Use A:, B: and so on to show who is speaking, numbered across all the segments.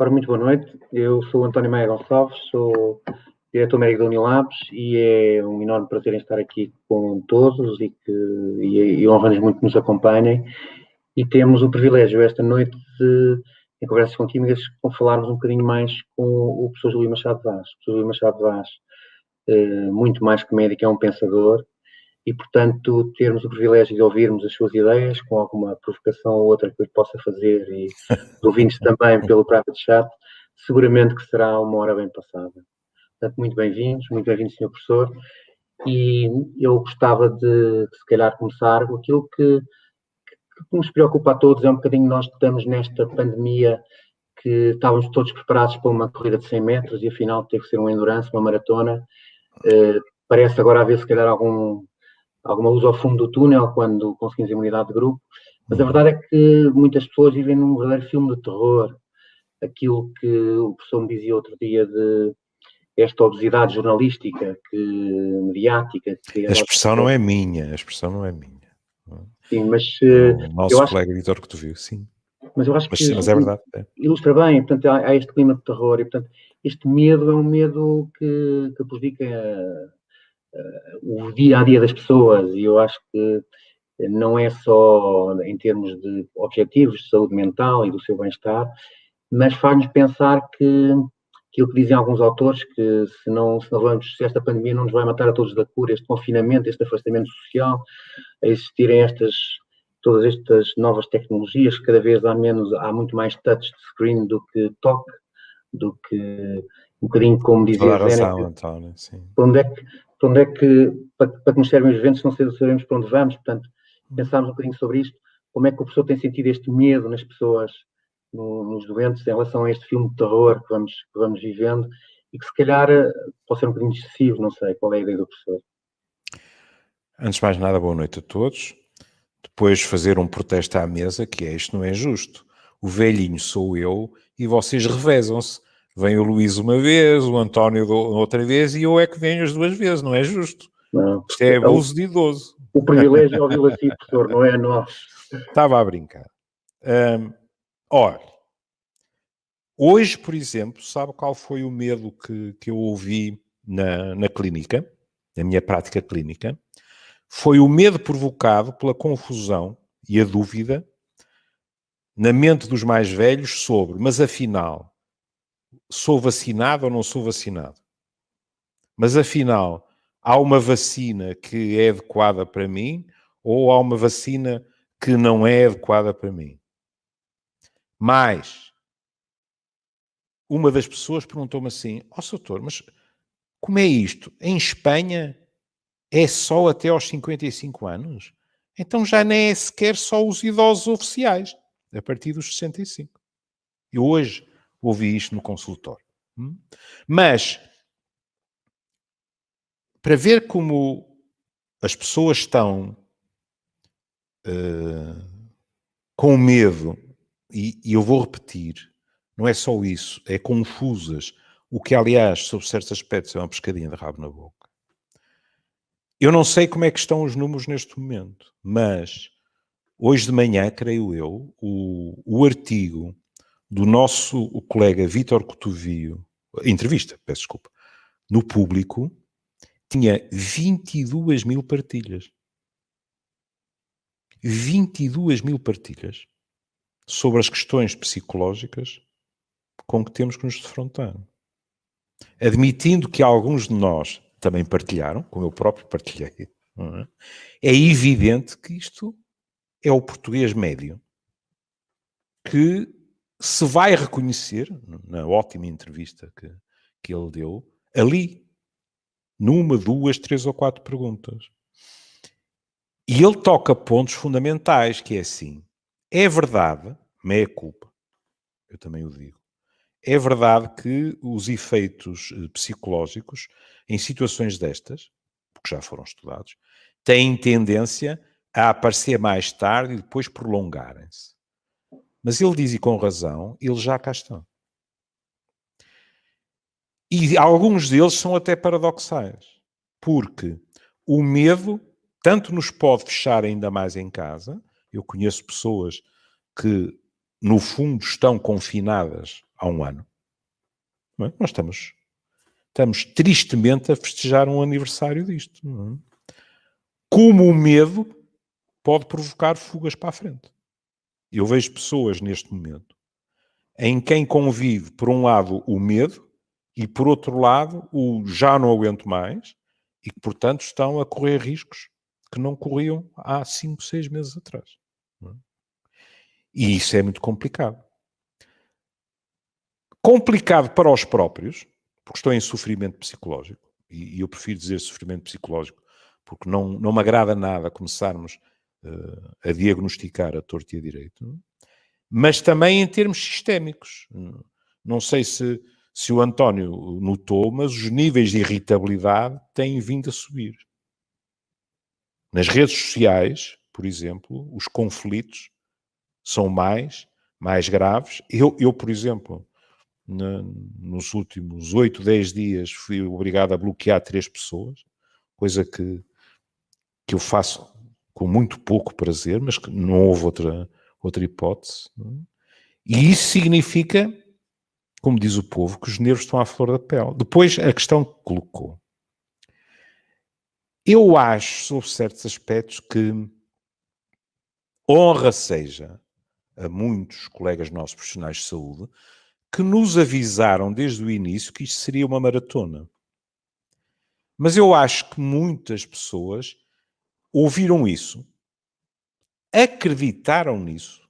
A: Ora, muito boa noite. Eu sou o António Maia Gonçalves, sou diretor médico da Unilabs e é um enorme prazer em estar aqui com todos e honra-nos muito que nos acompanhem. E temos o privilégio esta noite de, em conversas com químicas, falarmos um bocadinho mais com o professor Júlio Machado Vaz. O professor Júlio Machado Vaz, muito mais que médico, é um pensador e, portanto, termos o privilégio de ouvirmos as suas ideias, com alguma provocação ou outra que eu possa fazer, e os ouvintes também pelo private chat, seguramente que será uma hora bem passada. Portanto, muito bem-vindos, Sr. Professor, e eu gostava de se calhar, começar com aquilo que nos preocupa a todos, é um bocadinho nós que estamos nesta pandemia, que estávamos todos preparados para uma corrida de 100 metros e afinal teve que ser um endurance, uma maratona. Parece agora haver, se calhar, alguma luz ao fundo do túnel quando conseguimos a imunidade de grupo, mas a verdade é que muitas pessoas vivem num verdadeiro filme de terror. Aquilo que o professor me dizia outro dia de esta obesidade jornalística, mediática.
B: A expressão não é minha,
A: Sim, mas
B: o nosso colega Vítor Cotovio, sim.
A: Mas eu acho que
B: mas é verdade.
A: Ilustra bem, portanto, há este clima de terror e, portanto, este medo é um medo que prejudica o dia-a-dia das pessoas, e eu acho que não é só em termos de objetivos de saúde mental e do seu bem-estar, mas faz-nos pensar que aquilo que dizem alguns autores, que se esta pandemia não nos vai matar a todos da cura, este confinamento, este afastamento social, a existirem todas estas novas tecnologias, cada vez há muito mais touch de screen do que toque, do que um bocadinho como dizia
B: Zéneca. António, sim.
A: Para onde é que nos servem os ventos, não sabemos para onde vamos, portanto, pensámos um bocadinho sobre isto, como é que o professor tem sentido este medo nas pessoas, nos doentes, em relação a este filme de terror que vamos vivendo, e que se calhar pode ser um bocadinho excessivo, não sei, qual é a ideia do professor?
B: Antes de mais nada, boa noite a todos. Depois fazer um protesto à mesa, que é isto não é justo. O velhinho sou eu e vocês revezam-se. Vem o Luís uma vez, o António outra vez e eu é que venho as duas vezes. Não é justo.
A: Não,
B: isto é abuso de idoso.
A: O privilégio é ouvi-lo assim, professor, não é a nós.
B: Estava a brincar. Olha, hoje, por exemplo, sabe qual foi o medo que eu ouvi na clínica, na minha prática clínica? Foi o medo provocado pela confusão e a dúvida na mente dos mais velhos sobre, mas afinal, sou vacinado ou não sou vacinado? Mas afinal, há uma vacina que é adequada para mim ou há uma vacina que não é adequada para mim? Mas uma das pessoas perguntou-me assim, doutor, mas como é isto? Em Espanha é só até aos 55 anos? Então já nem é sequer só os idosos oficiais, a partir dos 65. Eu hoje ouvi isto no consultório. Mas, para ver como as pessoas estão com medo, e eu vou repetir, não é só isso, é confusas, o que aliás, sob certos aspectos, é uma pescadinha de rabo na boca. Eu não sei como é que estão os números neste momento, mas hoje de manhã, creio eu, o artigo do nosso colega Vítor Cotovio, entrevista, peço desculpa, no Público, tinha 22 mil partilhas. 22 mil partilhas sobre as questões psicológicas com que temos que nos defrontar. Admitindo que alguns de nós também partilharam, como eu próprio partilhei, não é? É evidente que isto é o português médio que se vai reconhecer, na ótima entrevista que ele deu, ali, numa, duas, três ou quatro perguntas. E ele toca pontos fundamentais, que é assim, é verdade, meia culpa, eu também o digo, é verdade que os efeitos psicológicos em situações destas, porque já foram estudados, têm tendência a aparecer mais tarde e depois prolongarem-se. Mas ele diz, e com razão, eles já cá estão. E alguns deles são até paradoxais, porque o medo tanto nos pode fechar ainda mais em casa. Eu conheço pessoas que, no fundo, estão confinadas há um ano. Não é? Nós estamos tristemente a festejar um aniversário disto. Não é? Como o medo pode provocar fugas para a frente. Eu vejo pessoas neste momento em quem convive, por um lado, o medo e, por outro lado, o já não aguento mais e que, portanto, estão a correr riscos que não corriam há 5, 6 meses atrás. Não é? E isso é muito complicado. Complicado para os próprios, porque estão em sofrimento psicológico, e eu prefiro dizer sofrimento psicológico, porque não me agrada nada começarmos a diagnosticar a torto e a direito, não é? Mas também em termos sistémicos. Não sei se o António notou, mas os níveis de irritabilidade têm vindo a subir. Nas redes sociais, por exemplo, os conflitos são mais graves. Eu, por exemplo, nos últimos 8, 10 dias fui obrigado a bloquear 3 pessoas, coisa que eu faço com muito pouco prazer, mas que não houve outra hipótese. Não é? E isso significa, como diz o povo, que os nervos estão à flor da pele. Depois, a questão que colocou. Eu acho, sob certos aspectos, que honra seja a muitos colegas nossos profissionais de saúde que nos avisaram desde o início que isto seria uma maratona. Mas eu acho que muitas pessoas ouviram isso, acreditaram nisso,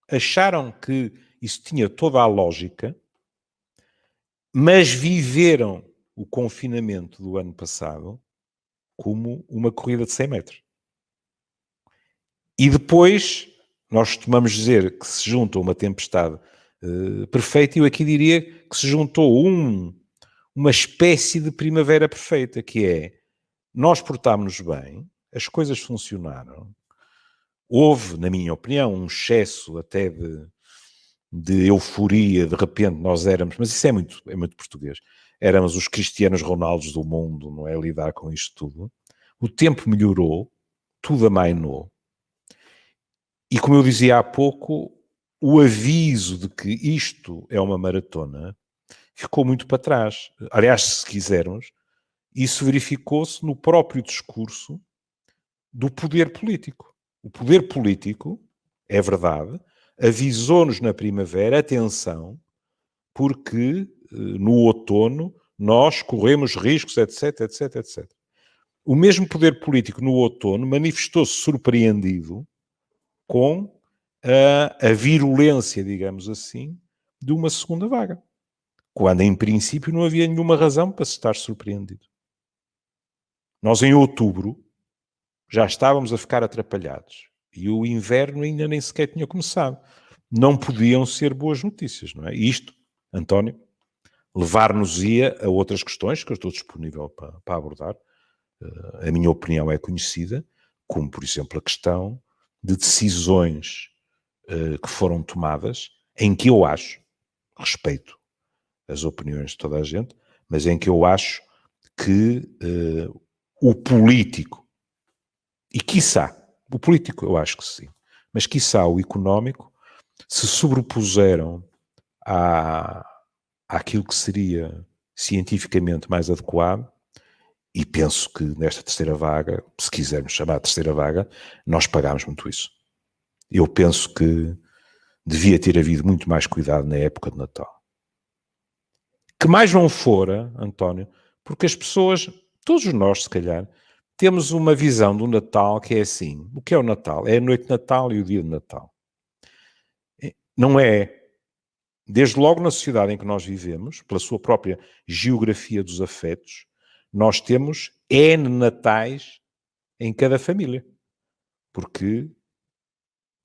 B: acharam que isso tinha toda a lógica, mas viveram o confinamento do ano passado como uma corrida de 100 metros. E depois, nós costumamos dizer que se junta uma tempestade perfeita, e eu aqui diria que se juntou uma espécie de primavera perfeita, que é, nós portámos-nos bem, as coisas funcionaram, houve, na minha opinião, um excesso até de euforia, de repente nós éramos, mas isso é muito português, éramos os Cristianos Ronaldos do mundo, não é? Lidar com isto tudo. O tempo melhorou, tudo amainou. E como eu dizia há pouco, o aviso de que isto é uma maratona ficou muito para trás. Aliás, se quisermos, isso verificou-se no próprio discurso do poder político. O poder político, é verdade, avisou-nos na primavera, atenção, porque no outono nós corremos riscos, etc, etc, etc. O mesmo poder político no outono manifestou-se surpreendido com a virulência, digamos assim, de uma segunda vaga. Quando, em princípio, não havia nenhuma razão para se estar surpreendido. Nós, em outubro, já estávamos a ficar atrapalhados. E o inverno ainda nem sequer tinha começado. Não podiam ser boas notícias, não é? Isto, António, levar-nos-ia a outras questões que eu estou disponível para abordar. A minha opinião é conhecida, como, por exemplo, a questão de decisões que foram tomadas, em que eu acho, respeito as opiniões de toda a gente, mas em que eu acho que o político, e quiçá, o político eu acho que sim, mas quiçá o económico, se sobrepuseram àquilo que seria cientificamente mais adequado, e penso que nesta terceira vaga, se quisermos chamar de terceira vaga, nós pagámos muito isso. Eu penso que devia ter havido muito mais cuidado na época de Natal. Que mais não fora, António, porque as pessoas, todos nós se calhar, temos uma visão do Natal que é assim. O que é o Natal? É a noite de Natal e o dia de Natal. Não é. Desde logo na sociedade em que nós vivemos, pela sua própria geografia dos afetos, nós temos N natais em cada família. Porque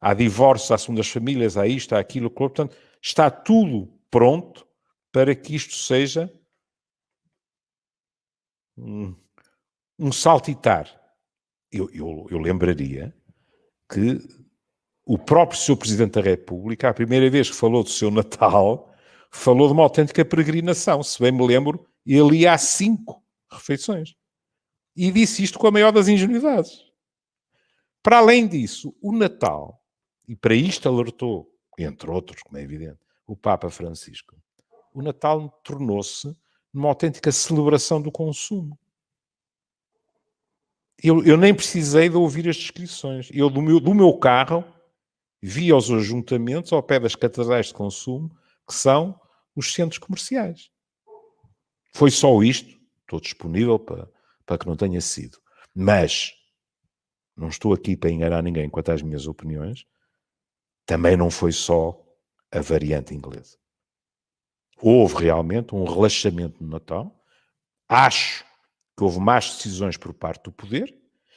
B: há divórcios, há segundas famílias, há isto, há aquilo, portanto, está tudo pronto para que isto seja um saltitar. Eu lembraria que o próprio Sr. Presidente da República, a primeira vez que falou do seu Natal, falou de uma autêntica peregrinação. Se bem me lembro, ele ia a 5 refeições. E disse isto com a maior das ingenuidades. Para além disso, o Natal, e para isto alertou, entre outros, como é evidente, o Papa Francisco, o Natal tornou-se numa autêntica celebração do consumo. Eu nem precisei de ouvir as descrições. Eu, do meu carro, via os ajuntamentos ao pé das catedrais de consumo, que são os centros comerciais. Foi só isto. Estou disponível para que não tenha sido. Mas, não estou aqui para enganar ninguém quanto às minhas opiniões, também não foi só a variante inglesa. Houve realmente um relaxamento no Natal. Acho que houve más decisões por parte do poder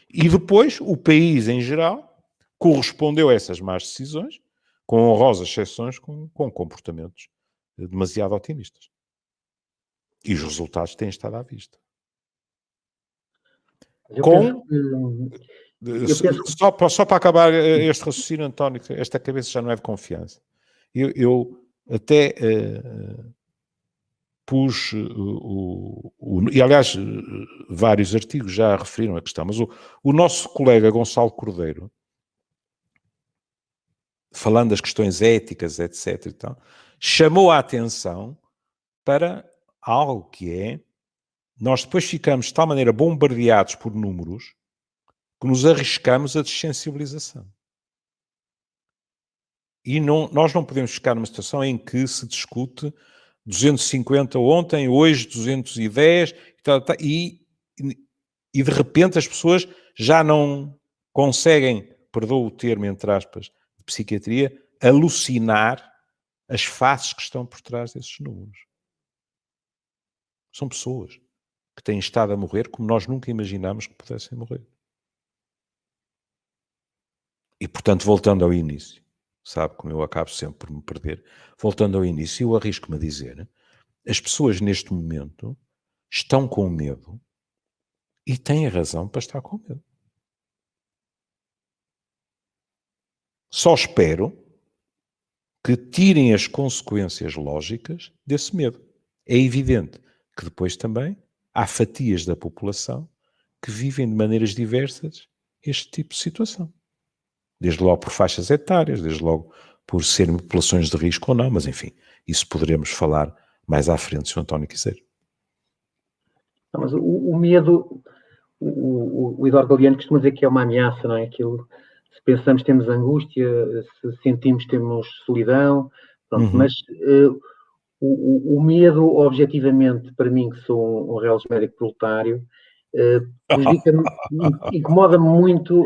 B: e depois o país em geral correspondeu a essas más decisões, com honrosas exceções, com comportamentos demasiado otimistas. E os resultados têm estado à vista. Só para acabar este raciocínio, António, esta cabeça já não é de confiança. Eu até pus, e aliás, vários artigos já referiram a questão, mas o nosso colega Gonçalo Cordeiro, falando das questões éticas, etc. e tal, chamou a atenção para algo que é, nós depois ficamos de tal maneira bombardeados por números que nos arriscamos a dessensibilização. E nós não podemos ficar numa situação em que se discute 250 ontem, hoje 210, e de repente as pessoas já não conseguem, perdoa o termo entre aspas, de psiquiatria, alucinar as faces que estão por trás desses números. São pessoas que têm estado a morrer como nós nunca imaginámos que pudessem morrer. E, portanto, voltando ao início, sabe como eu acabo sempre por me perder, voltando ao início, eu arrisco-me a dizer, as pessoas neste momento estão com medo e têm razão para estar com medo. Só espero que tirem as consequências lógicas desse medo. É evidente que depois também há fatias da população que vivem de maneiras diversas este tipo de situação. Desde logo por faixas etárias, desde logo por serem populações de risco ou não, mas enfim, isso poderemos falar mais à frente, se o António quiser.
A: Não, mas o medo, o Eduardo Galeano costuma dizer que é uma ameaça, não é? Aquilo, se pensamos temos angústia, se sentimos temos solidão, pronto, mas o medo, objetivamente, para mim, que sou um reles médico proletário, incomoda-me muito.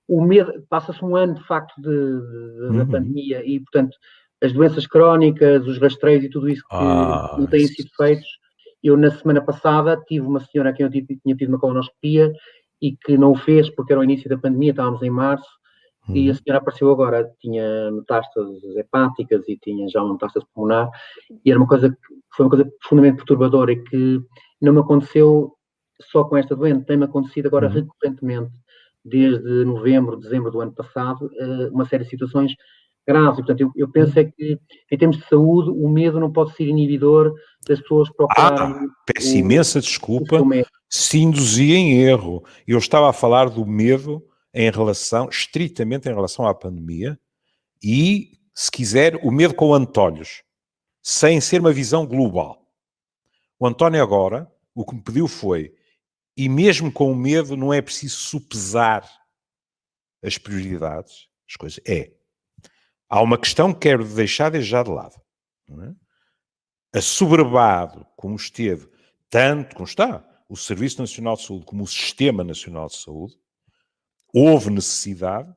A: O medo, passa-se um ano, de facto, da pandemia e, portanto, as doenças crónicas, os rastreios e tudo isso que não têm sido feitos. Eu, na semana passada, tive uma senhora a quem eu tinha tido uma colonoscopia e que não o fez porque era o início da pandemia, estávamos em março, e a senhora apareceu agora, tinha metástases hepáticas e tinha já uma metástase pulmonar, e era foi uma coisa profundamente perturbadora e que não me aconteceu só com esta doente, tem-me acontecido agora recorrentemente, desde novembro, dezembro do ano passado, uma série de situações graves. E, portanto, eu penso é que, em termos de saúde, o medo não pode ser inibidor das pessoas procurarem...
B: Peço imensa desculpa se induzi em erro. Eu estava a falar do medo estritamente em relação à pandemia e, se quiser, o medo com antolhos, sem ser uma visão global. O António agora, o que me pediu foi, e mesmo com o medo não é preciso sopesar as prioridades, as coisas. Há uma questão que quero deixar desde já de lado. Não é? Assoberbado como esteve, tanto como está o Serviço Nacional de Saúde como o Sistema Nacional de Saúde, houve necessidade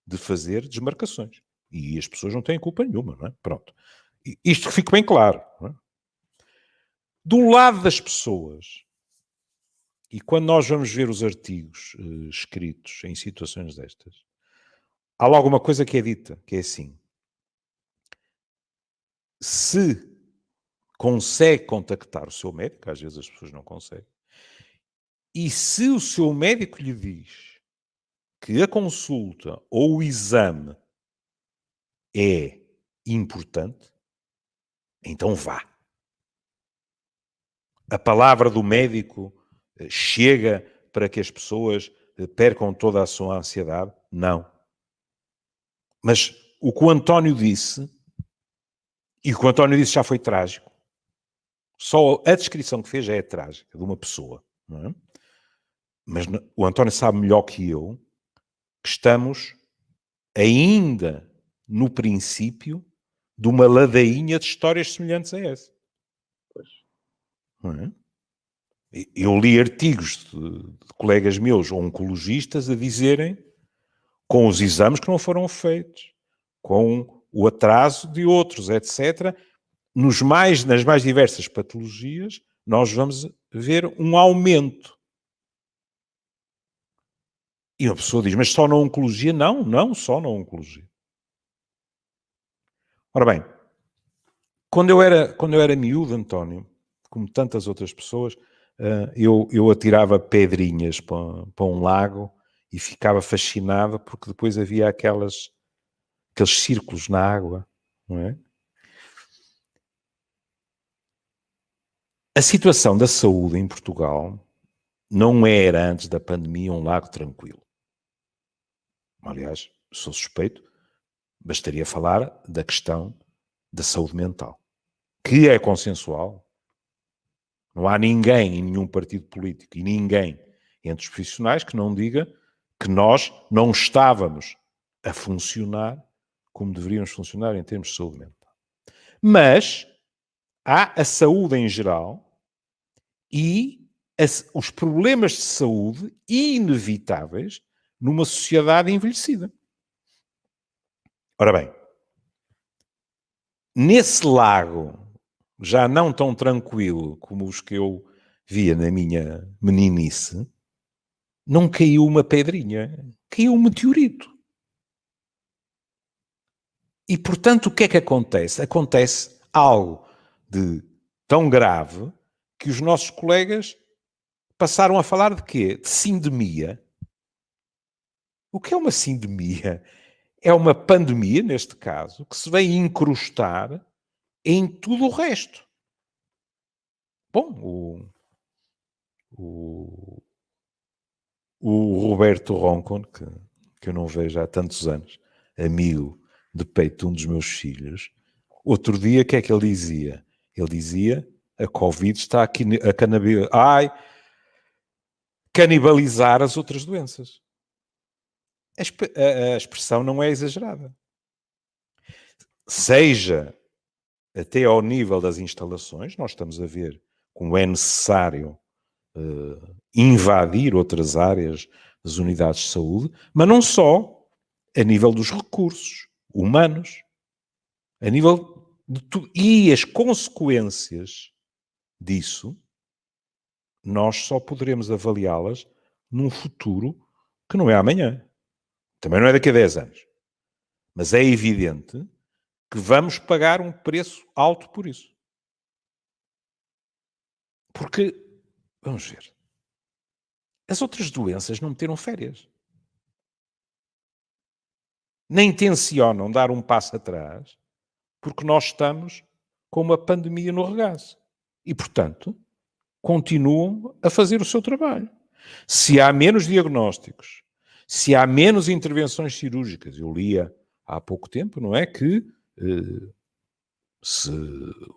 B: de fazer desmarcações. E as pessoas não têm culpa nenhuma, não é? Pronto. Isto que fique bem claro. Não é? Do lado das pessoas, e quando nós vamos ver os artigos escritos em situações destas, há logo uma coisa que é dita, que é assim: se consegue contactar o seu médico, às vezes as pessoas não conseguem, e se o seu médico lhe diz que a consulta ou o exame é importante, então vá. A palavra do médico chega para que as pessoas percam toda a sua ansiedade? Não. Mas o que o António disse E o que o António disse já foi trágico. Só a descrição que fez já é trágica, de uma pessoa. Não é? Mas o António sabe melhor que eu que estamos ainda no princípio de uma ladainha de histórias semelhantes a essa.
A: Pois.
B: Não é? Eu li artigos de colegas meus oncologistas a dizerem, com os exames que não foram feitos, com o atraso de outros, etc., nas mais diversas patologias, nós vamos ver um aumento. E uma pessoa diz, mas só na oncologia? Não, não só na oncologia. Ora bem, quando eu era miúdo, António, como tantas outras pessoas, eu atirava pedrinhas para um lago e ficava fascinado porque depois havia aqueles círculos na água, não é? A situação da saúde em Portugal não era, antes da pandemia, um lago tranquilo. Aliás, sou suspeito, bastaria falar da questão da saúde mental, que é consensual. Não há ninguém em nenhum partido político e ninguém entre os profissionais que não diga que nós não estávamos a funcionar como deveríamos funcionar em termos de saúde mental. Mas há a saúde em geral e os problemas de saúde inevitáveis numa sociedade envelhecida. Ora bem, nesse lago já não tão tranquilo como os que eu via na minha meninice, não caiu uma pedrinha, caiu um meteorito. E, portanto, o que é que acontece? Acontece algo de tão grave que os nossos colegas passaram a falar de quê? De sindemia. O que é uma sindemia? É uma pandemia, neste caso, que se vem incrustar em tudo o resto. Bom, o Roberto Roncon, que eu não vejo há tantos anos, amigo de peito de um dos meus filhos, outro dia, o que é que ele dizia? Ele dizia, a Covid está aqui canibalizar as outras doenças. A expressão não é exagerada. Seja até ao nível das instalações, nós estamos a ver como é necessário invadir outras áreas das unidades de saúde, mas não só a nível dos recursos humanos, a nível de tudo. E as consequências disso, nós só poderemos avaliá-las num futuro que não é amanhã. Também não é daqui a 10 anos. Mas é evidente que vamos pagar um preço alto por isso. Porque, vamos ver, as outras doenças não meteram férias. Nem tencionam dar um passo atrás, porque nós estamos com uma pandemia no regaço. E, portanto, continuam a fazer o seu trabalho. Se há menos diagnósticos, se há menos intervenções cirúrgicas, eu lia há pouco tempo, não é, que se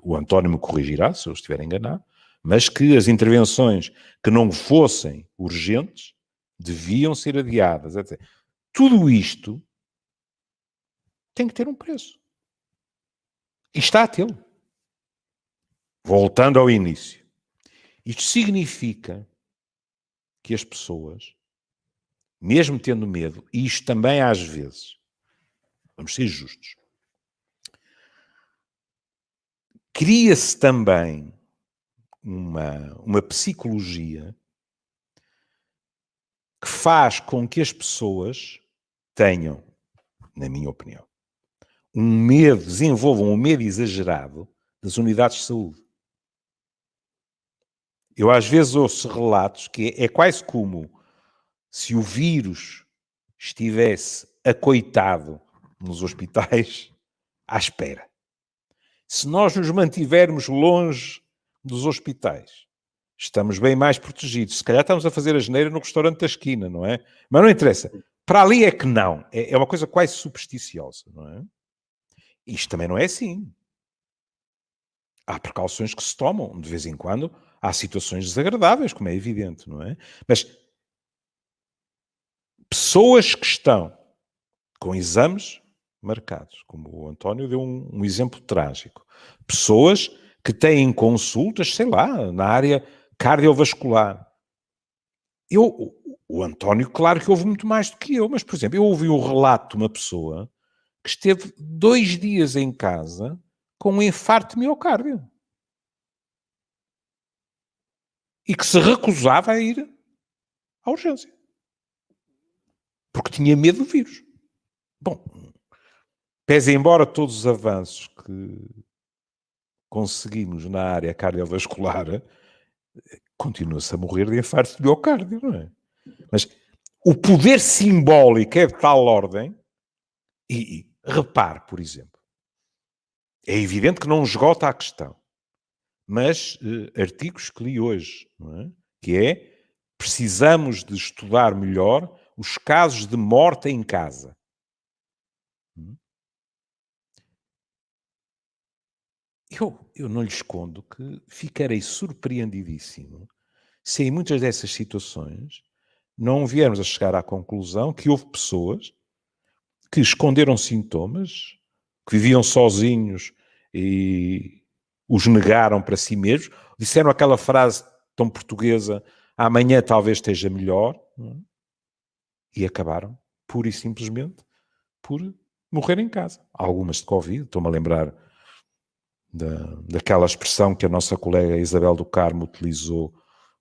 B: o António me corrigirá, se eu estiver enganado, mas que as intervenções que não fossem urgentes deviam ser adiadas, etc. Tudo isto tem que ter um preço. E está a tê-lo. Voltando ao início. Isto significa que as pessoas, mesmo tendo medo, e isto também às vezes, vamos ser justos, cria-se também uma psicologia que faz com que as pessoas tenham, na minha opinião, desenvolvam um medo exagerado das unidades de saúde. Eu às vezes ouço relatos que é quase como se o vírus estivesse acoitado nos hospitais à espera. Se nós nos mantivermos longe dos hospitais, estamos bem mais protegidos. Se calhar estamos a fazer a geneira no restaurante da esquina, não é? Mas não interessa. Para ali é que não. É uma coisa quase supersticiosa, não é? Isto também não é assim. há precauções que se tomam, de vez em quando, há situações desagradáveis, como é evidente, não é? Mas pessoas que estão com exames marcados, como o António deu um exemplo trágico, pessoas que têm consultas, sei lá, na área cardiovascular. O António, claro que houve muito mais do que eu, mas, por exemplo, eu ouvi o relato de uma pessoa que esteve 2 dias em casa com um infarto de miocárdio. E que se recusava a ir à urgência. Porque tinha medo do vírus. Bom, pese embora todos os avanços que conseguimos na área cardiovascular, continua-se a morrer de infarto de miocárdio, não é? Mas o poder simbólico é de tal ordem, e repare, por exemplo, é evidente que não esgota a questão, mas artigos que li hoje, não é? Que é, precisamos de estudar melhor os casos de morte em casa. Eu não lhe escondo que ficarei surpreendidíssimo se em muitas dessas situações não viermos a chegar à conclusão que houve pessoas que esconderam sintomas, que viviam sozinhos e os negaram para si mesmos, disseram aquela frase tão portuguesa, amanhã talvez esteja melhor, não é? E acabaram, pura e simplesmente, por morrer em casa. Algumas de Covid, estou-me a lembrar daquela expressão que a nossa colega Isabel do Carmo utilizou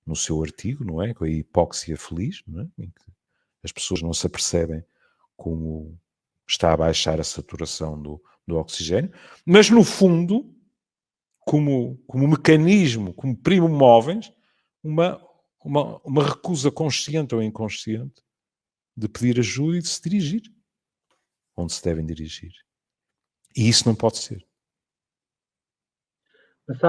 B: no seu artigo, não é? Com a hipóxia feliz, não é? Em que as pessoas não se apercebem como está a baixar a saturação do oxigênio, mas no fundo, como mecanismo, como primo móveis, uma recusa consciente ou inconsciente de pedir ajuda e de se dirigir onde se devem dirigir. E isso não pode ser.
A: Mas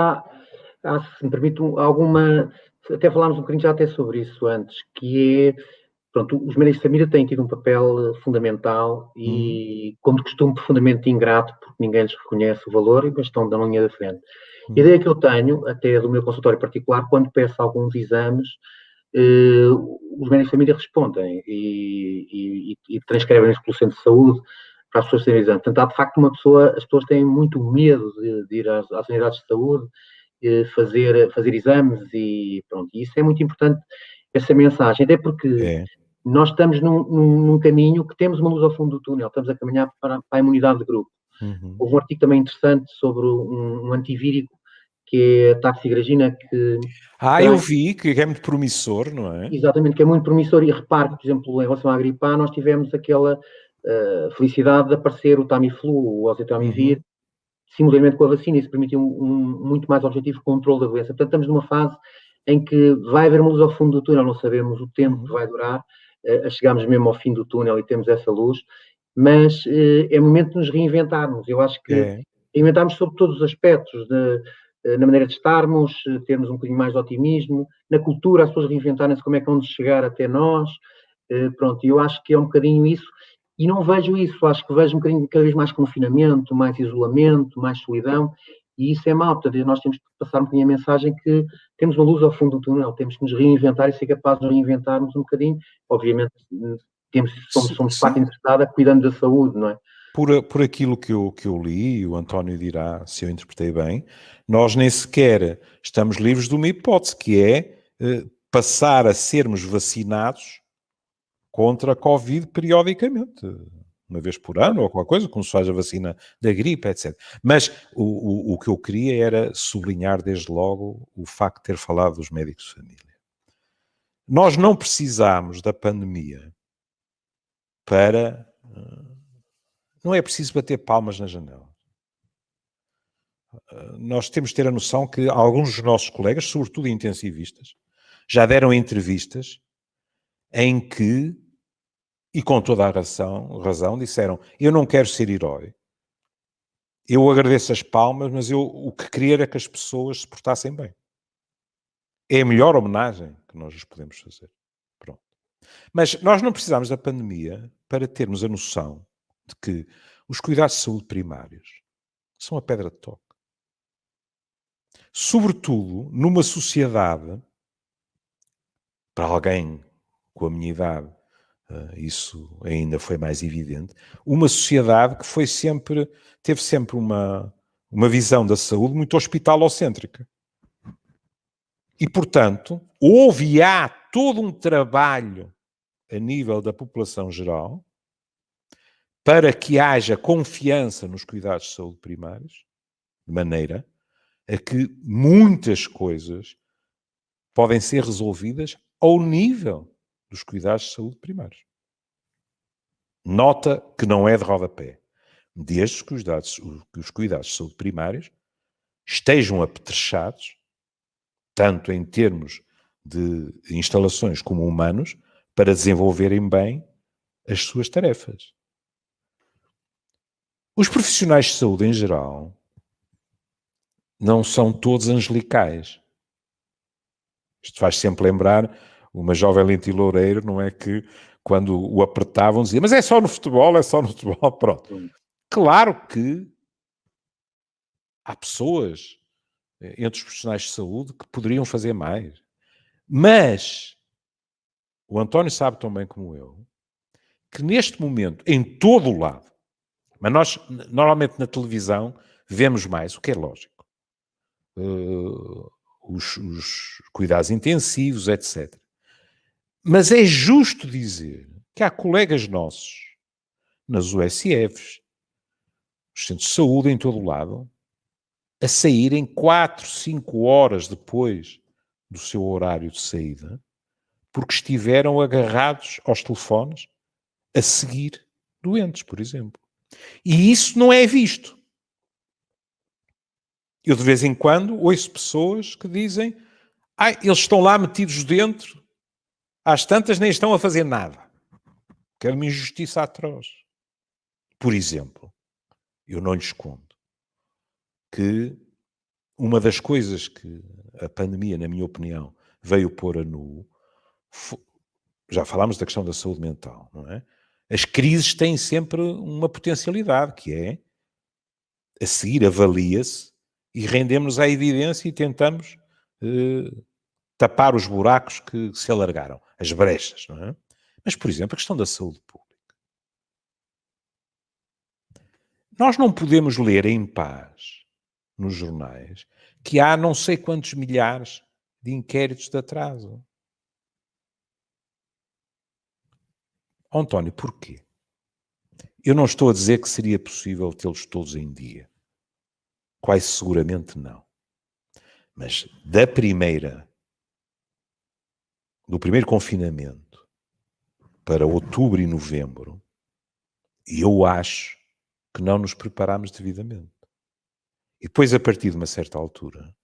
A: se me permite, alguma. Até falámos um bocadinho já até sobre isso antes, que é. Pronto, os médicos de família têm tido um papel fundamental e, como de costume, profundamente ingrato, porque ninguém lhes reconhece o valor, mas estão da linha da frente. A ideia que eu tenho, até do meu consultório particular, quando peço alguns exames, os médicos de família respondem e transcrevem-nos pelo centro de saúde para as pessoas terem exame. Portanto, há de facto as pessoas têm muito medo de ir às unidades de saúde, fazer exames e pronto. E isso é muito importante, essa mensagem, até porque nós estamos num caminho que temos uma luz ao fundo do túnel, estamos a caminhar para a imunidade de grupo. Houve um artigo também interessante sobre um antivírico, que é a taxigragina, que...
B: eu vi, que é muito promissor, não é?
A: Exatamente, que é muito promissor, e repare, por exemplo, em relação à gripe A, nós tivemos aquela felicidade de aparecer o Tamiflu, o oseltamivir, simultaneamente com a vacina. Isso permitiu muito mais objetivo controle da doença. Portanto, estamos numa fase em que vai haver uma luz ao fundo do túnel, não sabemos o tempo que vai durar, chegarmos mesmo ao fim do túnel e temos essa luz, mas é momento de nos reinventarmos. Eu acho que reinventarmos sobre todos os aspectos, na maneira de estarmos, termos um bocadinho mais de otimismo, na cultura, as pessoas reinventarem-se como é que vão chegar até nós, pronto, eu acho que é um bocadinho isso. E não vejo isso, acho que vejo um bocadinho cada vez mais confinamento, mais isolamento, mais solidão, e isso é mau. Portanto, nós temos que passar um bocadinho a mensagem que temos uma luz ao fundo do túnel, temos que nos reinventar e ser capazes de reinventarmos um bocadinho. Obviamente, somos parte interessada cuidando da saúde, não é?
B: Por aquilo que eu li, o António dirá se eu interpretei bem, nós nem sequer estamos livres de uma hipótese, que é passar a sermos vacinados contra a Covid periodicamente, uma vez por ano ou qualquer coisa, como se faz a vacina da gripe, etc. Mas o que eu queria era sublinhar desde logo o facto de ter falado dos médicos de família. Nós não precisamos da pandemia para... Não é preciso bater palmas na janela. Nós temos de ter a noção que alguns dos nossos colegas, sobretudo intensivistas, já deram entrevistas em que, e com toda a razão, disseram: eu não quero ser herói, eu agradeço as palmas, mas o que queria era que as pessoas se portassem bem. É a melhor homenagem que nós lhes podemos fazer. Pronto. Mas nós não precisamos da pandemia para termos a noção de que os cuidados de saúde primários são a pedra de toque. Sobretudo numa sociedade, para alguém com a minha idade, isso ainda foi mais evidente, uma sociedade que teve sempre uma visão da saúde muito hospitalocêntrica. E, portanto, houve e há todo um trabalho a nível da população geral para que haja confiança nos cuidados de saúde primários, de maneira a que muitas coisas podem ser resolvidas ao nível dos cuidados de saúde primários. Nota que não é de rodapé. Desde que os cuidados de saúde primários estejam apetrechados, tanto em termos de instalações como humanos, para desenvolverem bem as suas tarefas. Os profissionais de saúde, em geral, não são todos angelicais. Isto faz sempre lembrar uma jovem Lenti Loureiro, não é, que quando o apertavam dizia, mas é só no futebol, pronto. Claro que há pessoas entre os profissionais de saúde que poderiam fazer mais. Mas o António sabe tão bem como eu que neste momento, em todo o lado, mas nós normalmente na televisão vemos mais, o que é lógico, os cuidados intensivos, etc. Mas é justo dizer que há colegas nossos nas USFs, nos centros de saúde, em todo o lado, a saírem 4, 5 horas depois do seu horário de saída, porque estiveram agarrados aos telefones a seguir doentes, por exemplo. E isso não é visto. Eu, de vez em quando, ouço pessoas que dizem eles estão lá metidos dentro, às tantas nem estão a fazer nada. Quero uma injustiça atroz. Por exemplo, eu não lhes conto que uma das coisas que a pandemia, na minha opinião, veio pôr a nu, já falámos da questão da saúde mental, não é? As crises têm sempre uma potencialidade, que é, a seguir avalia-se e rendemos à evidência e tentamos tapar os buracos que se alargaram, as brechas, não é? Mas, por exemplo, a questão da saúde pública. Nós não podemos ler em paz nos jornais que há não sei quantos milhares de inquéritos de atraso. António, porquê? Eu não estou a dizer que seria possível tê-los todos em dia. Quase seguramente não. Mas do primeiro confinamento para outubro e novembro, eu acho que não nos preparámos devidamente. E depois, a partir de uma certa altura,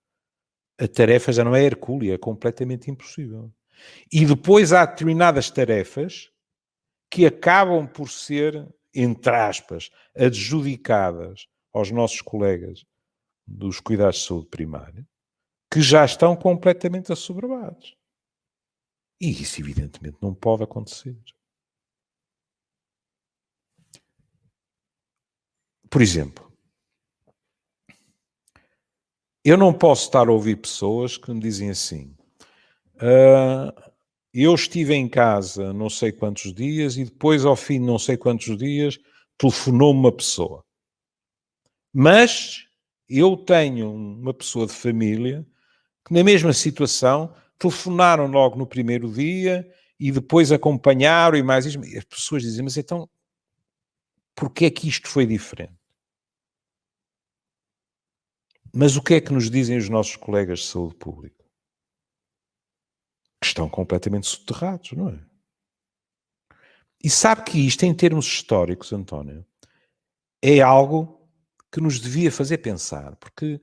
B: a tarefa já não é hercúlea, é completamente impossível. E depois há determinadas tarefas que acabam por ser, entre aspas, adjudicadas aos nossos colegas dos cuidados de saúde primária, que já estão completamente assoberbados. E isso, evidentemente, não pode acontecer. Por exemplo, eu não posso estar a ouvir pessoas que me dizem assim, eu estive em casa não sei quantos dias e depois, ao fim de não sei quantos dias, telefonou-me uma pessoa. Mas eu tenho uma pessoa de família que, na mesma situação, telefonaram logo no primeiro dia e depois acompanharam e mais isso. As pessoas dizem, mas então, porquê é que isto foi diferente? Mas o que é que nos dizem os nossos colegas de saúde pública? Que estão completamente soterrados, não é? E sabe que isto, em termos históricos, António, é algo que nos devia fazer pensar, porque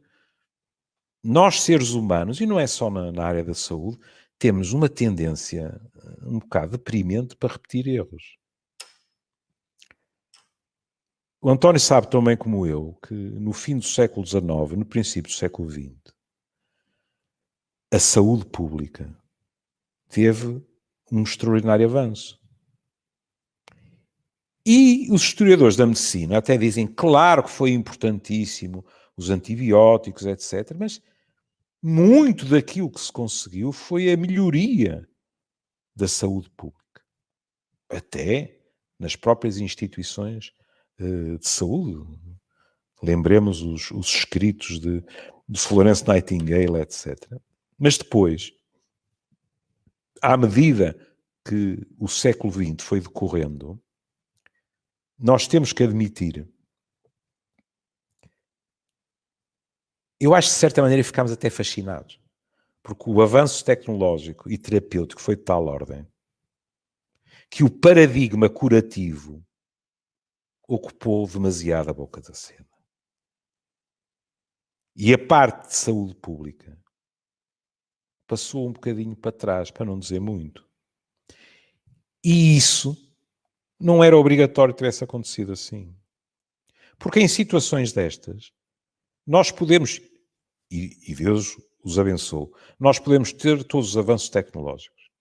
B: nós, seres humanos, e não é só na área da saúde, temos uma tendência um bocado deprimente para repetir erros. O António sabe tão bem como eu que no fim do século XIX, no princípio do século XX, a saúde pública teve um extraordinário avanço. E os historiadores da medicina até dizem, claro que foi importantíssimo os antibióticos, etc., mas muito daquilo que se conseguiu foi a melhoria da saúde pública. Até nas próprias instituições de saúde. Lembremos os escritos de Florence Nightingale, etc. Mas depois, à medida que o século XX foi decorrendo, nós temos que admitir, eu acho que de certa maneira ficámos até fascinados, porque o avanço tecnológico e terapêutico foi de tal ordem que o paradigma curativo ocupou demasiado a boca da cena. E a parte de saúde pública passou um bocadinho para trás, para não dizer muito. E isso não era obrigatório que tivesse acontecido assim. Porque em situações destas, nós podemos, e Deus os abençoe, nós podemos ter todos os avanços tecnológicos,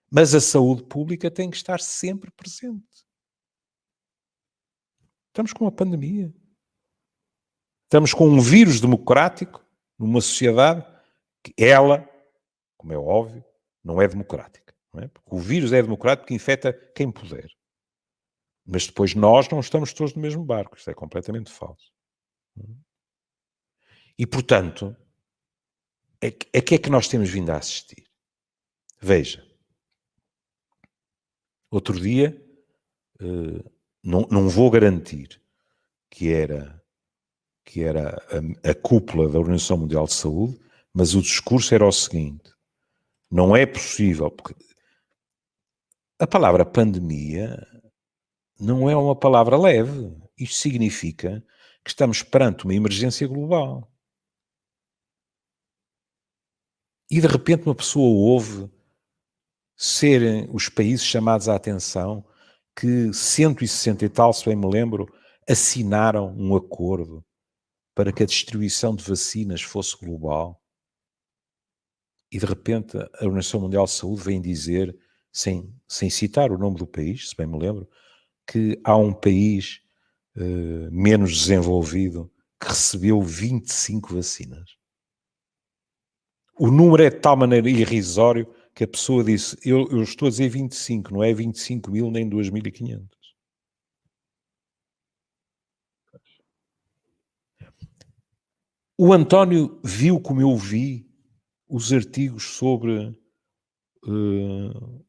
B: mas a saúde pública tem que estar sempre presente. Estamos com uma pandemia. Estamos com um vírus democrático numa sociedade que ela, como é óbvio, não é democrática. Não é? Porque o vírus é democrático e infecta quem puder. Mas depois nós não estamos todos no mesmo barco. Isto é completamente falso. E, portanto, a que é que nós temos vindo a assistir? Veja. Outro dia, não vou garantir que era a cúpula da Organização Mundial de Saúde, mas o discurso era o seguinte: não é possível, porque a palavra pandemia não é uma palavra leve. Isto significa que estamos perante uma emergência global. E de repente uma pessoa ouve serem os países chamados à atenção que 160 e tal, se bem me lembro, assinaram um acordo para que a distribuição de vacinas fosse global. E de repente a Organização Mundial de Saúde vem dizer, sem citar o nome do país, se bem me lembro, que há um país menos desenvolvido que recebeu 25 vacinas. O número é de tal maneira irrisório que a pessoa disse, eu estou a dizer 25, não é 25 mil nem 2.500. O António viu, como eu vi, os artigos sobre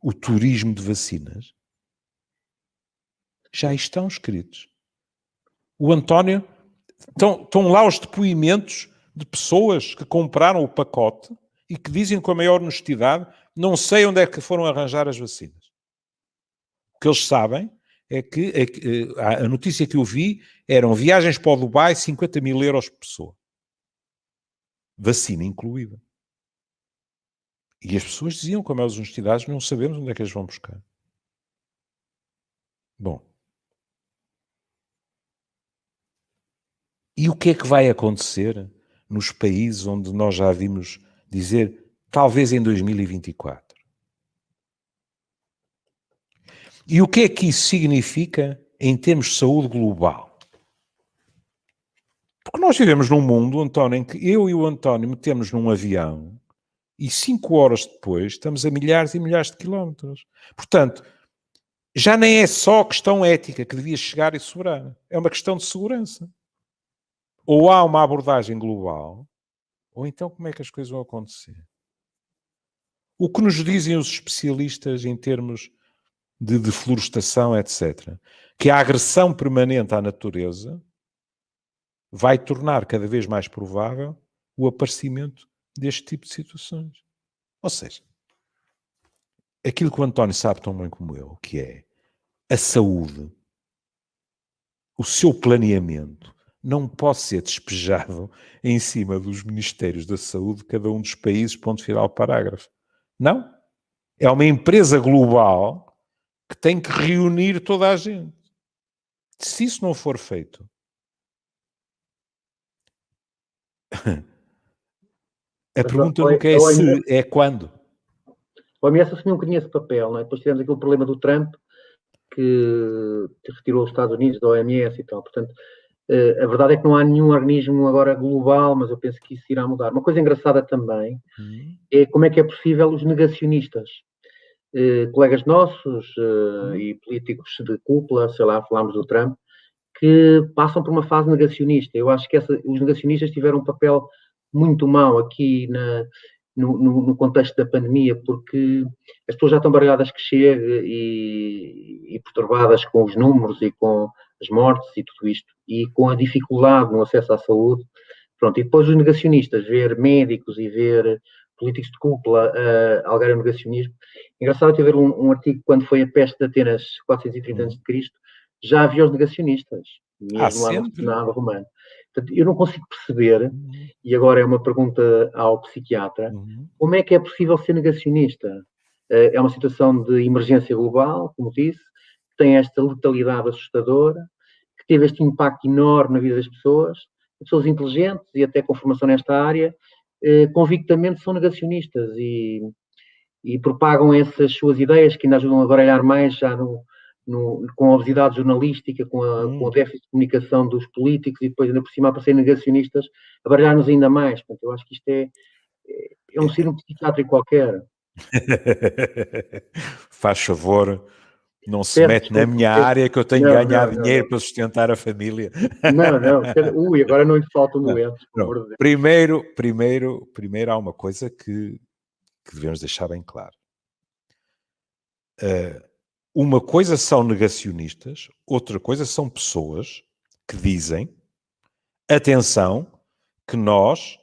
B: o turismo de vacinas. Já estão escritos. O António, estão lá os depoimentos de pessoas que compraram o pacote e que dizem com a maior honestidade, não sei onde é que foram arranjar as vacinas. O que eles sabem é que a notícia que eu vi eram viagens para o Dubai, 50 mil euros por pessoa. Vacina incluída. E as pessoas diziam com a maior honestidade, não sabemos onde é que eles vão buscar. Bom. E o que é que vai acontecer nos países onde nós já vimos dizer, talvez em 2024? E o que é que isso significa em termos de saúde global? Porque nós vivemos num mundo, António, em que eu e o António metemos num avião e 5 horas depois estamos a milhares e milhares de quilómetros. Portanto, já nem é só questão ética que devia chegar e sobrar. É uma questão de segurança. Ou há uma abordagem global, ou então como é que as coisas vão acontecer? O que nos dizem os especialistas em termos de deflorestação, etc., que a agressão permanente à natureza vai tornar cada vez mais provável o aparecimento deste tipo de situações. Ou seja, aquilo que o António sabe tão bem como eu, que é a saúde, o seu planeamento, não pode ser despejado em cima dos ministérios da saúde de cada um dos países, ponto final, parágrafo. Não. É uma empresa global que tem que reunir toda a gente. Se isso não for feito, a pergunta nunca é se, é quando.
A: O OMS assumiu um bocadinho esse papel, não é? Depois tivemos aquele problema do Trump, que retirou os Estados Unidos da OMS e tal. Portanto, A verdade é que não há nenhum organismo agora global, mas eu penso que isso irá mudar. Uma coisa engraçada também é como é que é possível os negacionistas. Colegas nossos e políticos de cúpula, sei lá, falámos do Trump, que passam por uma fase negacionista. Eu acho que os negacionistas tiveram um papel muito mau aqui no contexto da pandemia, porque as pessoas já estão baralhadas que chega e perturbadas com os números e com as mortes e tudo isto, e com a dificuldade no acesso à saúde. Pronto, e depois os negacionistas, ver médicos e ver políticos de cúpula alegarem o negacionismo. Engraçado ter ver um artigo quando foi a peste de Atenas, 430 a.C., já havia os negacionistas, mesmo lá no Senado romano. Portanto, eu não consigo perceber, e agora é uma pergunta ao psiquiatra, como é que é possível ser negacionista? É uma situação de emergência global, como disse, que tem esta letalidade assustadora, que teve este impacto enorme na vida das pessoas inteligentes e até com formação nesta área, convictamente são negacionistas e propagam essas suas ideias que ainda ajudam a baralhar mais já com a obesidade jornalística, com o déficit de comunicação dos políticos e depois ainda por cima a parecer negacionistas, a baralhar-nos ainda mais. Portanto, eu acho que isto é um síndrome psiquiátrico qualquer.
B: Faz favor, não se mete na minha área que eu tenho que ganhar dinheiro para sustentar a família.
A: Não. Ui, agora não lhe faltam doentes.
B: Primeiro há uma coisa que devemos deixar bem claro. Uma coisa são negacionistas, outra coisa são pessoas que dizem, atenção, que nós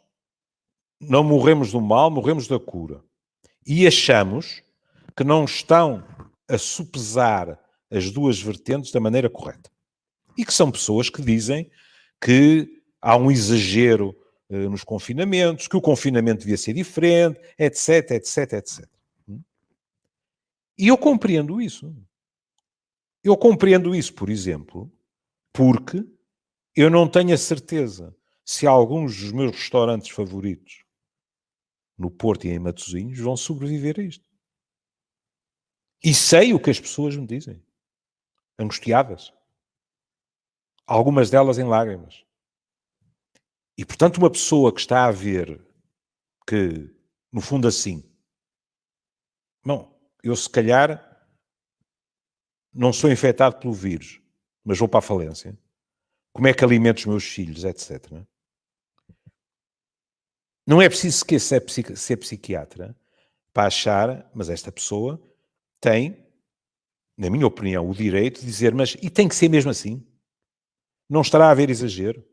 B: não morremos do mal, morremos da cura. E achamos que não estão a sopesar as duas vertentes da maneira correta. E que são pessoas que dizem que há um exagero nos confinamentos, que o confinamento devia ser diferente, etc, etc, etc. E eu compreendo isso. Eu compreendo isso, por exemplo, porque eu não tenho a certeza se alguns dos meus restaurantes favoritos no Porto e em Matosinhos vão sobreviver a isto. E sei o que as pessoas me dizem. Angustiadas. Algumas delas em lágrimas. E, portanto, uma pessoa que está a ver que, no fundo assim, não, eu se calhar não sou infectado pelo vírus, mas vou para a falência. Como é que alimento os meus filhos, etc. Não é preciso sequer ser psiquiatra para achar, mas esta pessoa tem, na minha opinião, o direito de dizer, mas e tem que ser mesmo assim? Não estará a haver exagero?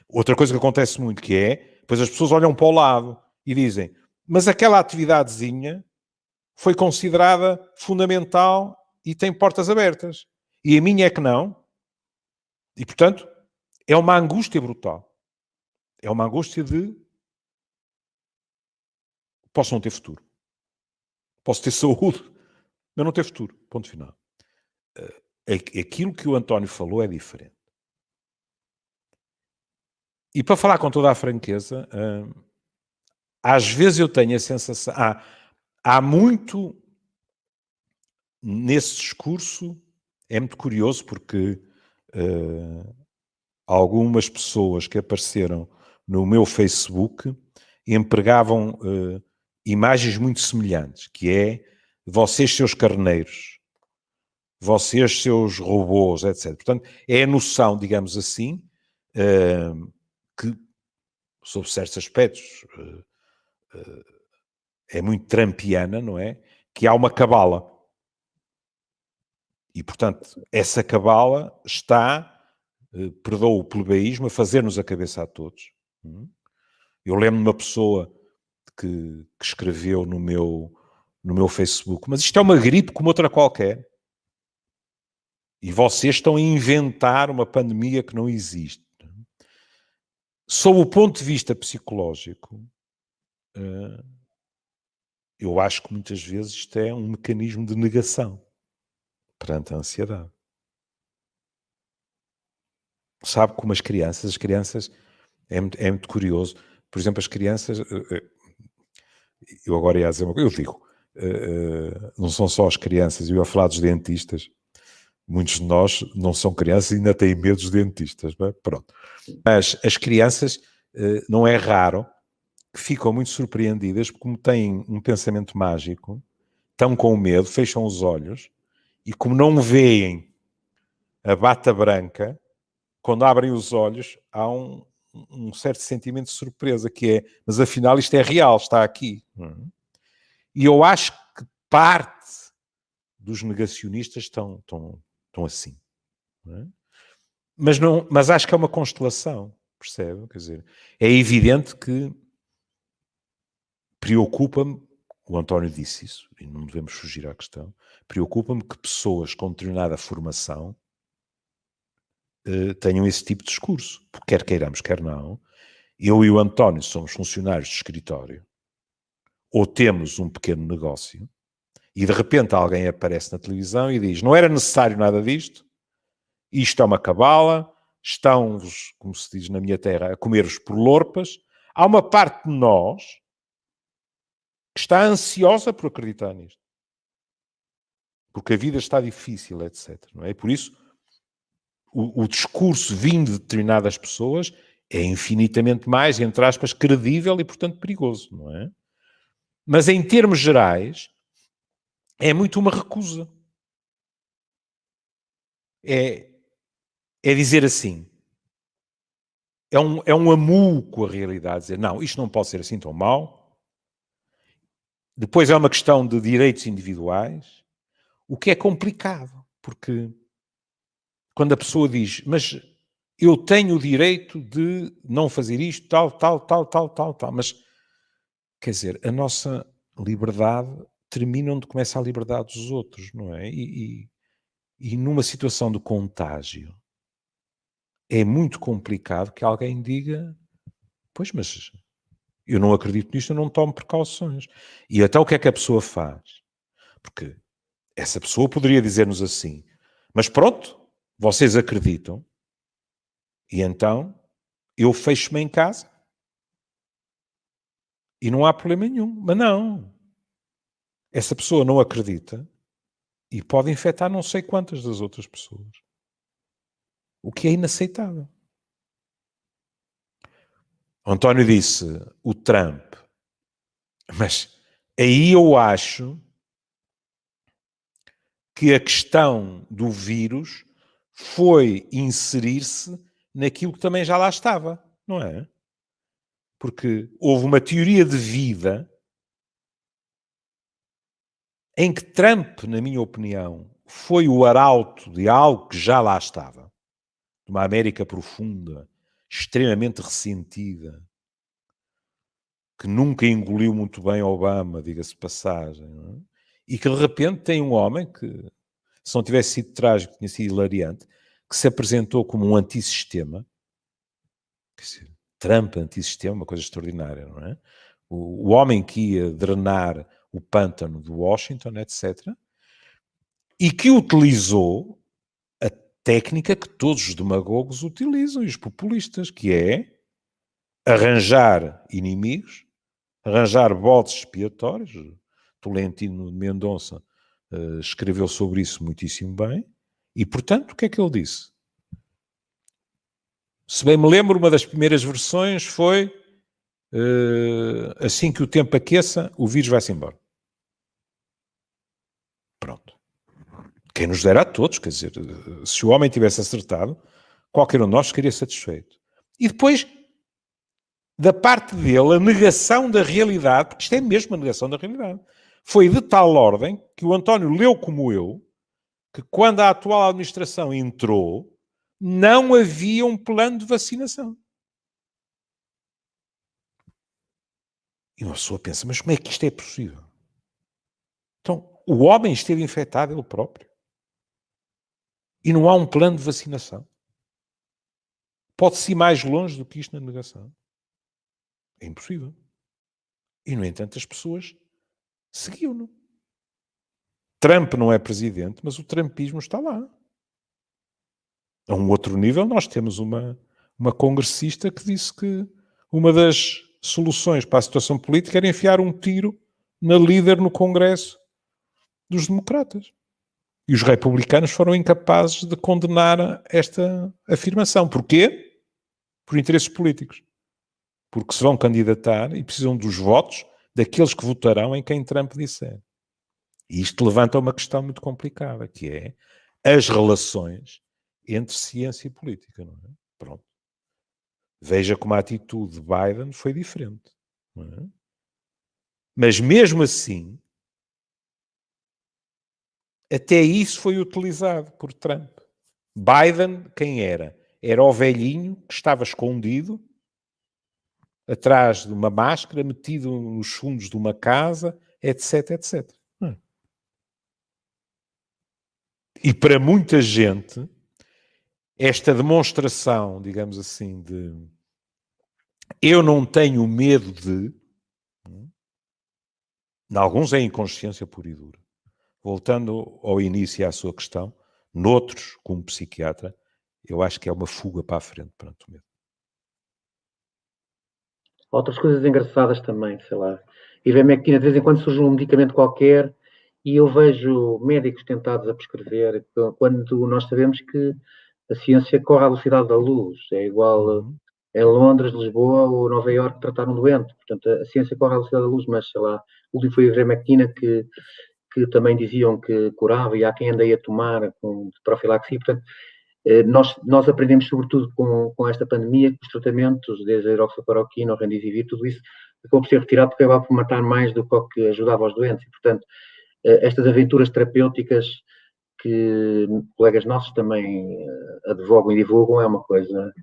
B: Outra coisa que acontece muito que é, depois as pessoas olham para o lado e dizem, mas aquela atividadezinha foi considerada fundamental e tem portas abertas. E a minha é que não. E, portanto, é uma angústia brutal. É uma angústia de posso não ter futuro. Posso ter saúde, mas não ter futuro. Ponto final. Aquilo que o António falou é diferente. E para falar com toda a franqueza, às vezes eu tenho a sensação... Há muito nesse discurso, é muito curioso porque algumas pessoas que apareceram no meu Facebook empregavam imagens muito semelhantes, que é vocês seus carneiros, vocês seus robôs, etc. Portanto, é a noção, digamos assim, que, sob certos aspectos, é muito trampiana, não é? Que há uma cabala. E, portanto, essa cabala está, perdoa o plebeísmo, a fazer-nos a cabeça a todos. Eu lembro de uma pessoa que escreveu no meu Facebook, mas isto é uma gripe como outra qualquer. E vocês estão a inventar uma pandemia que não existe. Sob o ponto de vista psicológico, eu acho que muitas vezes isto é um mecanismo de negação perante a ansiedade. Sabe como as crianças é muito curioso. Por exemplo, as crianças, eu agora ia dizer uma coisa, eu digo, não são só as crianças, eu ia falar dos dentistas, Muitos de nós não são crianças e ainda têm medo dos dentistas, não é? Pronto. Mas as crianças, não é raro, que ficam muito surpreendidas porque, como têm um pensamento mágico, estão com medo, fecham os olhos e, como não veem a bata branca, quando abrem os olhos, há um certo sentimento de surpresa, que é, mas afinal isto é real, está aqui. E eu acho que parte dos negacionistas estão assim. Não é? Mas acho que é uma constelação, percebe? Quer dizer, é evidente que preocupa-me, o António disse isso, e não devemos fugir à questão, preocupa-me que pessoas com determinada formação tenham esse tipo de discurso, porque quer queiramos, quer não. Eu e o António somos funcionários de escritório, ou temos um pequeno negócio, e de repente alguém aparece na televisão e diz, não era necessário nada disto, isto é uma cabala, estão-vos, como se diz na minha terra, a comer-vos por lorpas. Há uma parte de nós que está ansiosa por acreditar nisto. Porque a vida está difícil, etc. Não é? E por isso, o discurso vindo de determinadas pessoas é infinitamente mais, entre aspas, credível e, portanto, perigoso, não é? Mas, em termos gerais, é muito uma recusa. É dizer assim, é um amuo com a realidade, dizer, não, isto não pode ser assim tão mau. Depois é uma questão de direitos individuais, o que é complicado, porque quando a pessoa diz, mas eu tenho o direito de não fazer isto, tal, mas, quer dizer, a nossa liberdade termina onde começa a liberdade dos outros, não é? E numa situação de contágio, é muito complicado que alguém diga, pois, mas eu não acredito nisto, eu não tomo precauções. E até o que é que a pessoa faz? Porque essa pessoa poderia dizer-nos assim, mas pronto, vocês acreditam, e então eu fecho-me em casa e não há problema nenhum. Mas não. Essa pessoa não acredita e pode infectar não sei quantas das outras pessoas. O que é inaceitável. O António disse o Trump, mas aí eu acho que a questão do vírus foi inserir-se naquilo que também já lá estava, não é? Porque houve uma teoria de vida em que Trump, na minha opinião, foi o arauto de algo que já lá estava. De uma América profunda, extremamente ressentida, que nunca engoliu muito bem Obama, diga-se de passagem, não é? E que de repente tem um homem que, se não tivesse sido trágico, tinha sido hilariante, que se apresentou como um antissistema. Quer dizer, Trump antissistema, uma coisa extraordinária, não é? O homem que ia drenar o pântano de Washington, etc. E que utilizou a técnica que todos os demagogos utilizam, e os populistas, que é arranjar inimigos, arranjar bodes expiatórios. Tolentino de Mendonça escreveu sobre isso muitíssimo bem. E, portanto, o que é que ele disse? Se bem me lembro, uma das primeiras versões foi assim que o tempo aqueça, o vírus vai-se embora. Pronto. Quem nos dera a todos, quer dizer, se o homem tivesse acertado, qualquer um de nós ficaria satisfeito. E depois, da parte dele, a negação da realidade, porque isto é mesmo a negação da realidade, foi de tal ordem que o António leu como eu, que quando a atual administração entrou, não havia um plano de vacinação. E uma pessoa pensa, mas como é que isto é possível? Então, o homem esteve infectado ele próprio. E não há um plano de vacinação. Pode-se ir mais longe do que isto na negação. É impossível. E, no entanto, as pessoas seguiam-no. Trump não é presidente, mas o trumpismo está lá. A um outro nível, nós temos uma congressista que disse que uma das soluções para a situação política era enfiar um tiro na líder no Congresso dos democratas. E os republicanos foram incapazes de condenar esta afirmação. Porquê? Por interesses políticos. Porque se vão candidatar e precisam dos votos daqueles que votarão em quem Trump disser. E isto levanta uma questão muito complicada, que é as relações entre ciência e política, não é? Pronto. Veja como a atitude de Biden foi diferente. Não é? Mas mesmo assim, até isso foi utilizado por Trump. Biden, quem era? Era o velhinho que estava escondido atrás de uma máscara, metido nos fundos de uma casa, etc, etc. E para muita gente, esta demonstração, digamos assim, de eu não tenho medo de, em alguns é inconsciência pura e dura. Voltando ao início à sua questão, noutros, como psiquiatra, eu acho que é uma fuga para a frente perante o medo.
A: Outras coisas engraçadas também, sei lá. Ivermectina, de vez em quando surge um medicamento qualquer e eu vejo médicos tentados a prescrever, quando nós sabemos que a ciência corre à velocidade da luz. É igual em Londres, Lisboa ou Nova Iorque tratar um doente. Portanto, a ciência corre à velocidade da luz, mas, sei lá, o último foi a ivermectina que também diziam que curava e há quem andei a tomar com profilaxia. Portanto, nós aprendemos, sobretudo com esta pandemia, que os tratamentos, desde a hidroxicloroquina, o remdesivir, tudo isso acabou por ser retirado porque acabava por matar mais do que o que ajudava aos doentes. E, portanto, estas aventuras terapêuticas que colegas nossos também advogam e divulgam é uma coisa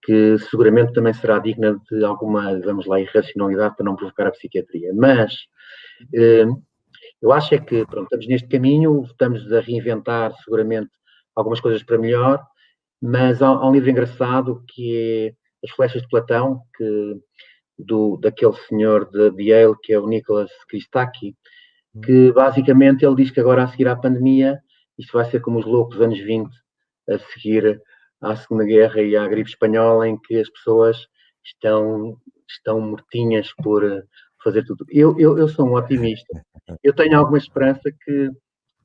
A: que seguramente também será digna de alguma, vamos lá, irracionalidade para não provocar a psiquiatria. Mas eu acho é que, pronto, estamos neste caminho, estamos a reinventar seguramente algumas coisas para melhor, mas há um livro engraçado que é As Flechas de Platão, daquele senhor de Yale, que é o Nicholas Christakis, que basicamente ele diz que agora a seguir à pandemia, isto vai ser como os loucos anos 20, a seguir à Segunda Guerra e à gripe espanhola, em que as pessoas estão mortinhas por fazer tudo. Eu sou um otimista. Eu tenho alguma esperança que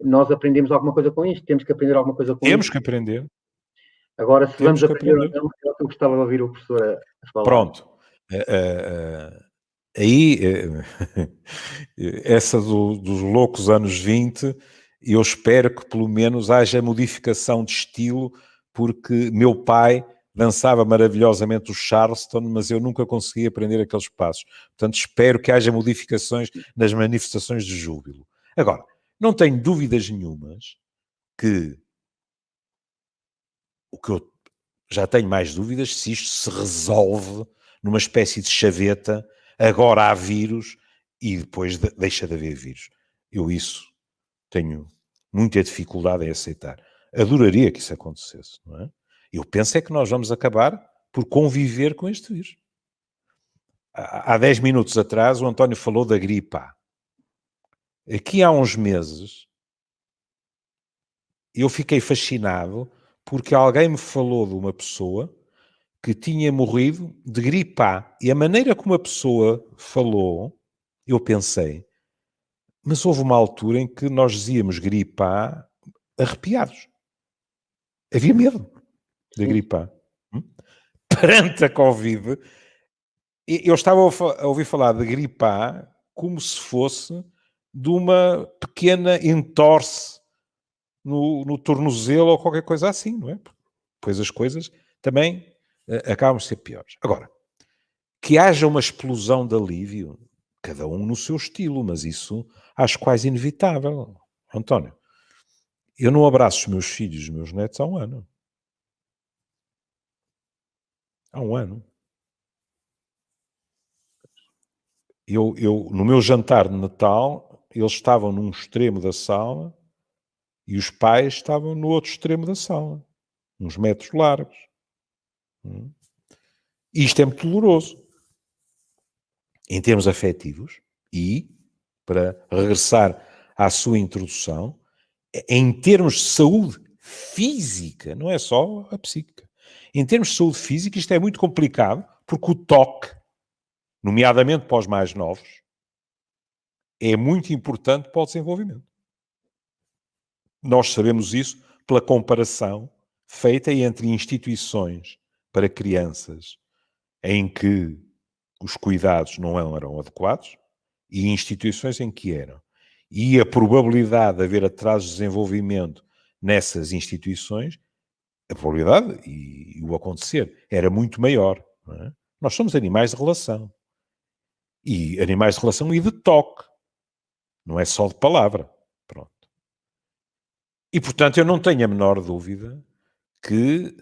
A: nós aprendemos alguma coisa com isto, temos que aprender alguma coisa com
B: Temos
A: isto.
B: que aprender.
A: Agora, se
B: Temos
A: vamos
B: que
A: aprender ou
B: aprender.
A: não, é o que eu gostava de ouvir o professor a falar.
B: Pronto. Aí, essa dos loucos anos 20, eu espero que pelo menos haja modificação de estilo, porque meu pai dançava maravilhosamente o Charleston, mas eu nunca consegui aprender aqueles passos. Portanto, espero que haja modificações nas manifestações de júbilo. Agora, não tenho dúvidas nenhumas que o que eu já tenho mais dúvidas se isto se resolve numa espécie de chaveta, agora há vírus e depois deixa de haver vírus. Eu isso tenho muita dificuldade em aceitar. Adoraria que isso acontecesse, não é? Eu penso é que nós vamos acabar por conviver com este vírus. Há 10 minutos atrás o António falou da gripe A. Aqui há uns meses eu fiquei fascinado porque alguém me falou de uma pessoa que tinha morrido de gripe A. E a maneira como a pessoa falou, eu pensei, mas houve uma altura em que nós dizíamos gripe A arrepiados. Havia medo da gripe A. Perante a Covid, eu estava a ouvir falar de gripe A como se fosse de uma pequena entorse no tornozelo ou qualquer coisa assim, não é? Pois as coisas também acabam de ser piores. Agora, que haja uma explosão de alívio, cada um no seu estilo, mas isso acho quase inevitável. António, eu não abraço os meus filhos e os meus netos há um ano. Há um ano. No meu jantar de Natal, eles estavam num extremo da sala e os pais estavam no outro extremo da sala, uns metros largos. Isto é muito doloroso. Em termos afetivos e, para regressar à sua introdução, em termos de saúde física, não é só a psíquica. Em termos de saúde física, isto é muito complicado, porque o toque, nomeadamente para os mais novos, é muito importante para o desenvolvimento. Nós sabemos isso pela comparação feita entre instituições para crianças em que os cuidados não eram adequados e instituições em que eram. E a probabilidade de haver atraso de desenvolvimento nessas instituições, a probabilidade e o acontecer era muito maior. Não é? Nós somos animais de relação. E animais de relação e de toque. Não é só de palavra. Pronto. E, portanto, eu não tenho a menor dúvida que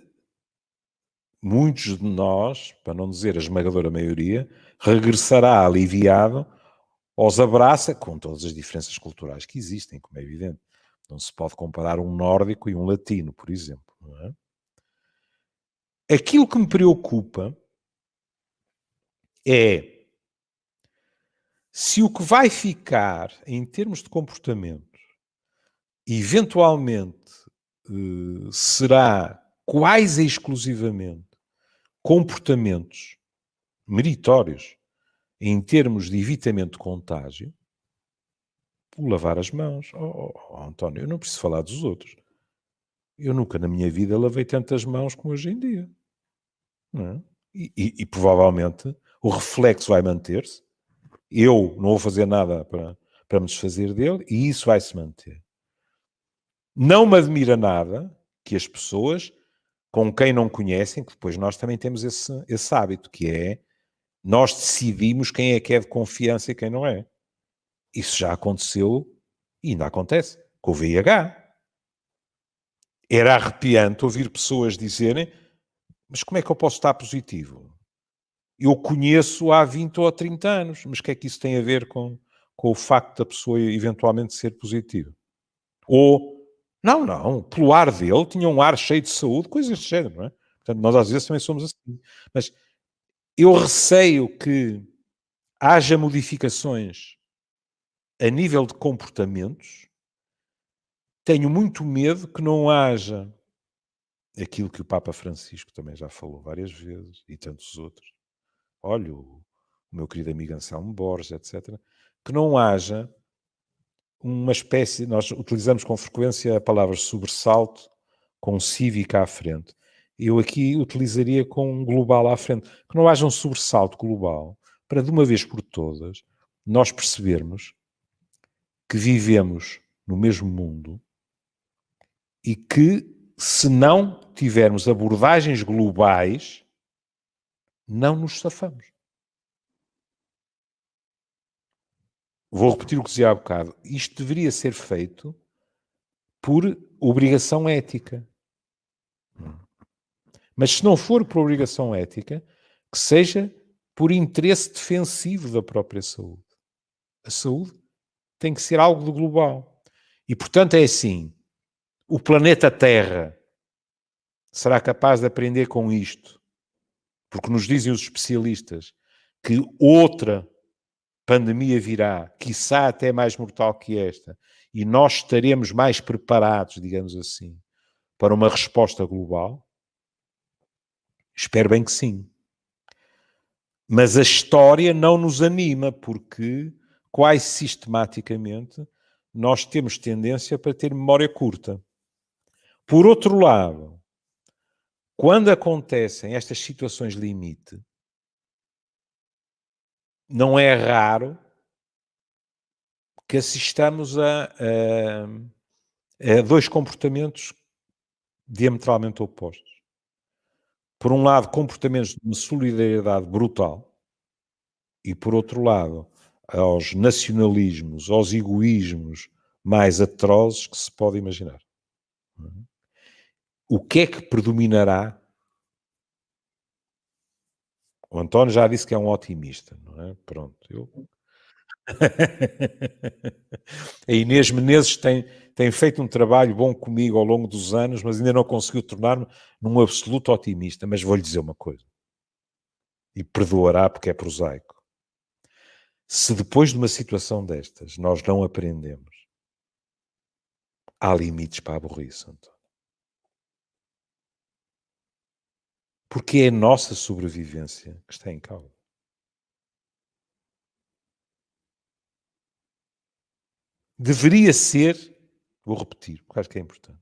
B: muitos de nós, para não dizer a esmagadora maioria, regressará aliviado aos abraça, com todas as diferenças culturais que existem, como é evidente. Não se pode comparar um nórdico e um latino, por exemplo. Não é? Aquilo que me preocupa é se o que vai ficar em termos de comportamento eventualmente será quase exclusivamente comportamentos meritórios em termos de evitamento de contágio, o lavar as mãos. António, eu não preciso falar dos outros. Eu nunca na minha vida lavei tantas mãos como hoje em dia. Não é? E provavelmente o reflexo vai manter-se. Eu não vou fazer nada para me desfazer dele e isso vai se manter. Não me admira nada que as pessoas com quem não conhecem, que depois nós também temos esse hábito, que é nós decidimos quem é que é de confiança e quem não é. Isso já aconteceu e ainda acontece com o VIH. Era arrepiante ouvir pessoas dizerem: mas como é que eu posso estar positivo? Eu conheço há 20 ou 30 anos, mas o que é que isso tem a ver com o facto da pessoa eventualmente ser positiva? Ou, não, pelo ar dele tinha um ar cheio de saúde, coisas deste género, não é? Portanto, nós às vezes também somos assim. Mas eu receio que haja modificações a nível de comportamentos. Tenho muito medo que não haja aquilo que o Papa Francisco também já falou várias vezes, e tantos outros. Olha, o meu querido amigo Anselmo Borges, etc. Que não haja uma espécie... Nós utilizamos com frequência a palavra sobressalto com cívica à frente. Eu aqui utilizaria com um global à frente. Que não haja um sobressalto global para, de uma vez por todas, nós percebermos que vivemos no mesmo mundo e que, se não tivermos abordagens globais, não nos safamos. Vou repetir o que dizia há bocado. Isto deveria ser feito por obrigação ética. Mas se não for por obrigação ética, que seja por interesse defensivo da própria saúde. A saúde tem que ser algo de global. E, portanto, é assim. O planeta Terra será capaz de aprender com isto? Porque nos dizem os especialistas que outra pandemia virá, quiçá até mais mortal que esta, e nós estaremos mais preparados, digamos assim, para uma resposta global? Espero bem que sim. Mas a história não nos anima, porque quase sistematicamente nós temos tendência para ter memória curta. Por outro lado, quando acontecem estas situações limite, não é raro que assistamos a dois comportamentos diametralmente opostos. Por um lado, comportamentos de uma solidariedade brutal e, por outro lado, aos nacionalismos, aos egoísmos mais atrozes que se pode imaginar. O que é que predominará? O António já disse que é um otimista, não é? Pronto, eu... A Inês Menezes tem feito um trabalho bom comigo ao longo dos anos, mas ainda não conseguiu tornar-me num absoluto otimista. Mas vou-lhe dizer uma coisa, e perdoará porque é prosaico. Se depois de uma situação destas nós não aprendemos, há limites para a burrice, António. Porque é a nossa sobrevivência que está em causa. Deveria ser Vou repetir, porque acho que é importante.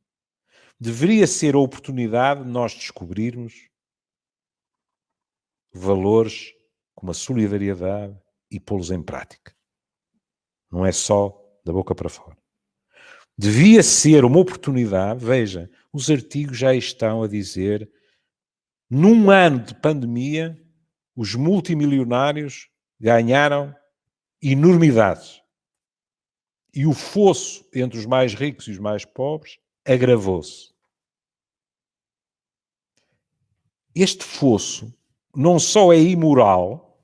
B: Deveria ser a oportunidade de nós descobrirmos valores como a solidariedade e pô-los em prática. Não é só da boca para fora. Devia ser uma oportunidade, veja, os artigos já estão a dizer, num ano de pandemia, os multimilionários ganharam enormidades. E o fosso entre os mais ricos e os mais pobres agravou-se. Este fosso não só é imoral,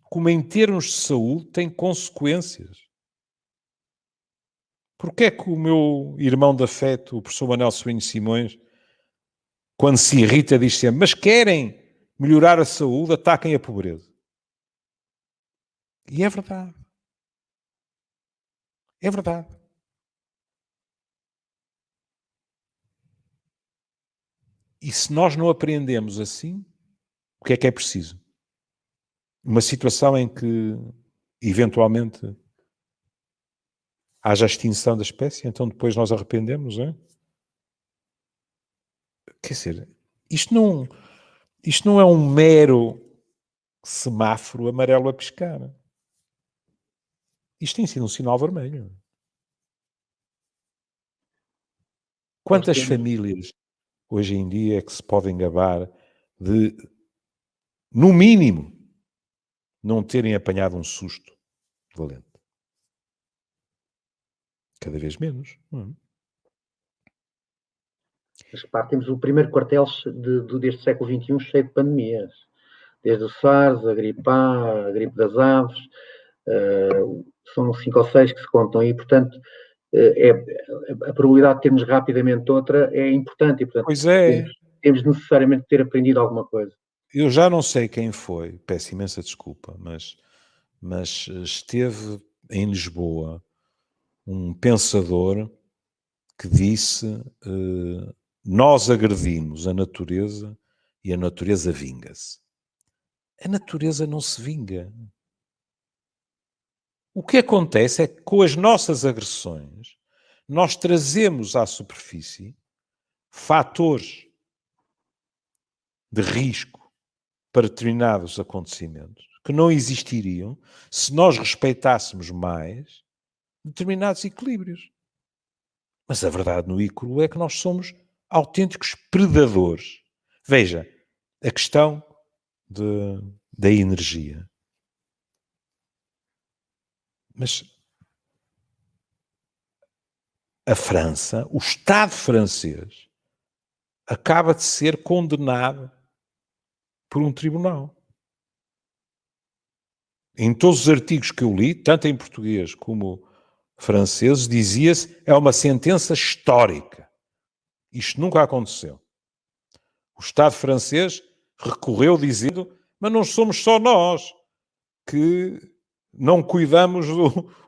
B: como em termos de saúde tem consequências. Porquê é que o meu irmão de afeto, o professor Manuel Sobrinho Simões, quando se irrita, diz sempre, mas querem melhorar a saúde, ataquem a pobreza. E é verdade. É verdade. E se nós não aprendemos assim, o que é preciso? Uma situação em que, eventualmente, haja a extinção da espécie, então depois nós arrependemos, não é? Quer dizer, isto não é um mero semáforo amarelo a piscar. Isto tem sido um sinal vermelho. Quantas famílias hoje em dia é que se podem gabar de, no mínimo, não terem apanhado um susto valente? Cada vez menos.
A: Mas repare, temos o primeiro quartel deste século XXI cheio de pandemias. Desde o SARS, a gripe A, a gripe das aves, são 5 ou 6 que se contam e, portanto, a probabilidade de termos rapidamente outra é importante e, portanto,
B: pois é.
A: temos necessariamente de ter aprendido alguma coisa.
B: Eu já não sei quem foi, peço imensa desculpa, mas esteve em Lisboa um pensador que disse nós agredimos a natureza e a natureza vinga-se. A natureza não se vinga. O que acontece é que com as nossas agressões nós trazemos à superfície fatores de risco para determinados acontecimentos que não existiriam se nós respeitássemos mais determinados equilíbrios. Mas a verdade no e cru é que nós somos autênticos predadores. Veja, a questão da energia. Mas a França, o Estado francês, acaba de ser condenado por um tribunal. Em todos os artigos que eu li, tanto em português como franceses, dizia-se é uma sentença histórica. Isto nunca aconteceu. O Estado francês recorreu dizendo, mas não somos só nós que não cuidamos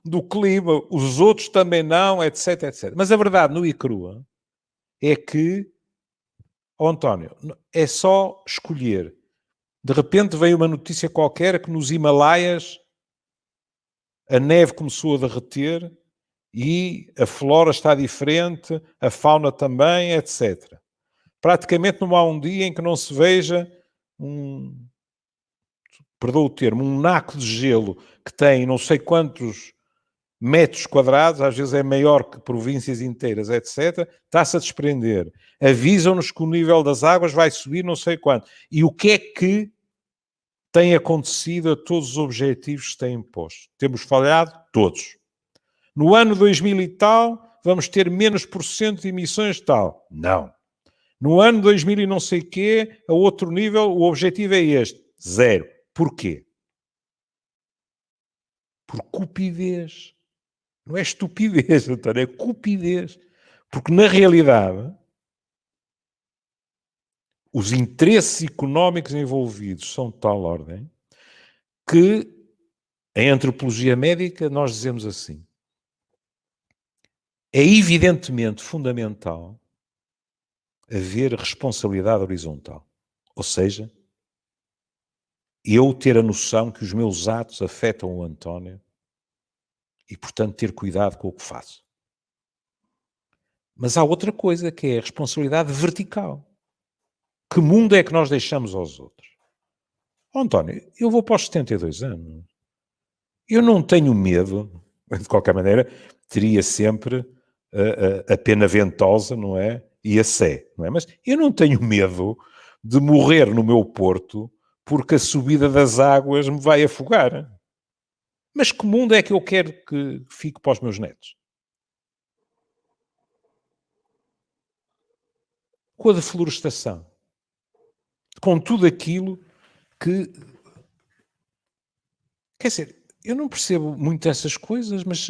B: do clima, os outros também não, etc, etc. Mas a verdade no ICRUA é que, António, é só escolher. De repente veio uma notícia qualquer que nos Himalaias a neve começou a derreter e a flora está diferente, a fauna também, etc. Praticamente não há um dia em que não se veja perdoa o termo, um naco de gelo que tem não sei quantos metros quadrados, às vezes é maior que províncias inteiras, etc., está-se a desprender. Avisam-nos que o nível das águas vai subir não sei quanto. E o que é que tem acontecido a todos os objetivos que se têm imposto? Temos falhado todos. No ano 2000 e tal, vamos ter menos por cento de emissões tal. Não. No ano 2000 e não sei quê, a outro nível, o objetivo é este. 0. Porquê? Por cupidez. Não é estupidez, António, é cupidez. Porque, na realidade, os interesses económicos envolvidos são de tal ordem que, em antropologia médica, nós dizemos assim: é evidentemente fundamental haver responsabilidade horizontal. Ou seja, eu ter a noção que os meus atos afetam o António e, portanto, ter cuidado com o que faço. Mas há outra coisa, que é a responsabilidade vertical. Que mundo é que nós deixamos aos outros? Oh, António, eu vou para os 72 anos. Eu não tenho medo, de qualquer maneira, teria sempre a pena ventosa, não é? E a sé, não é? Mas eu não tenho medo de morrer no meu porto porque a subida das águas me vai afogar. Mas que mundo é que eu quero que fique para os meus netos? Com a deflorestação. Com tudo aquilo que... Quer dizer, eu não percebo muito essas coisas, mas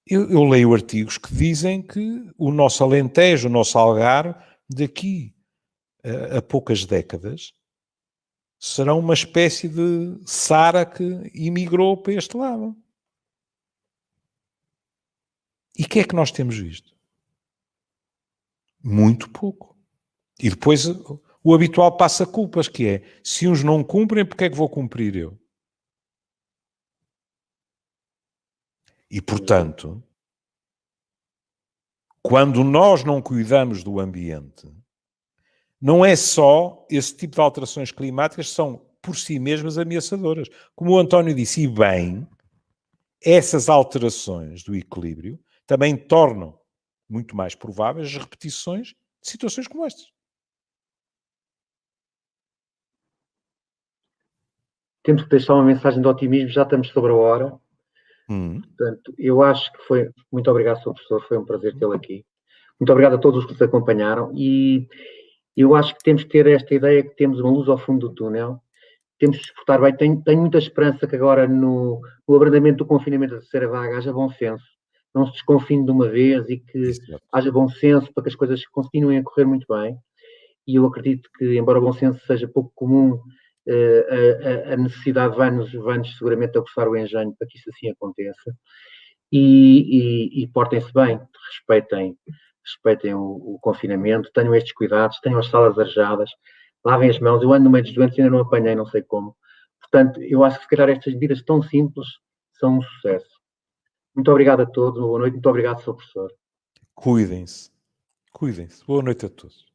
B: eu leio artigos que dizem que o nosso Alentejo, o nosso Algarve, daqui a poucas décadas, será uma espécie de Saara que imigrou para este lado. E o que é que nós temos visto? Muito pouco. E depois o habitual passa-culpas, que é, se uns não cumprem, porque é que vou cumprir eu? E, portanto, quando nós não cuidamos do ambiente, não é só esse tipo de alterações climáticas que são, por si mesmas, ameaçadoras. Como o António disse, e bem, essas alterações do equilíbrio também tornam muito mais prováveis as repetições de situações como estas.
A: Temos que deixar uma mensagem de otimismo, já estamos sobre a hora. Portanto, eu acho que foi... Muito obrigado, Sr. Professor, foi um prazer tê-lo aqui. Muito obrigado a todos os que nos acompanharam e eu acho que temos que ter esta ideia que temos uma luz ao fundo do túnel, temos que exportar bem. Tenho muita esperança que agora no abrandamento do confinamento da terceira vaga haja bom senso, não se desconfine de uma vez e que
B: Exato.
A: haja bom senso para que as coisas continuem a correr muito bem. E eu acredito que, embora o bom senso seja pouco comum, a necessidade vai-nos seguramente aguçar o engenho para que isso assim aconteça. E portem-se bem, respeitem o confinamento, tenham estes cuidados, tenham as salas arejadas, lavem as mãos. Eu ando no meio dos doentes e ainda não apanhei, não sei como. Portanto, eu acho que se calhar estas medidas tão simples são um sucesso. Muito obrigado a todos, uma boa noite, muito obrigado, Sr. Professor.
B: Cuidem-se. Cuidem-se. Boa noite a todos.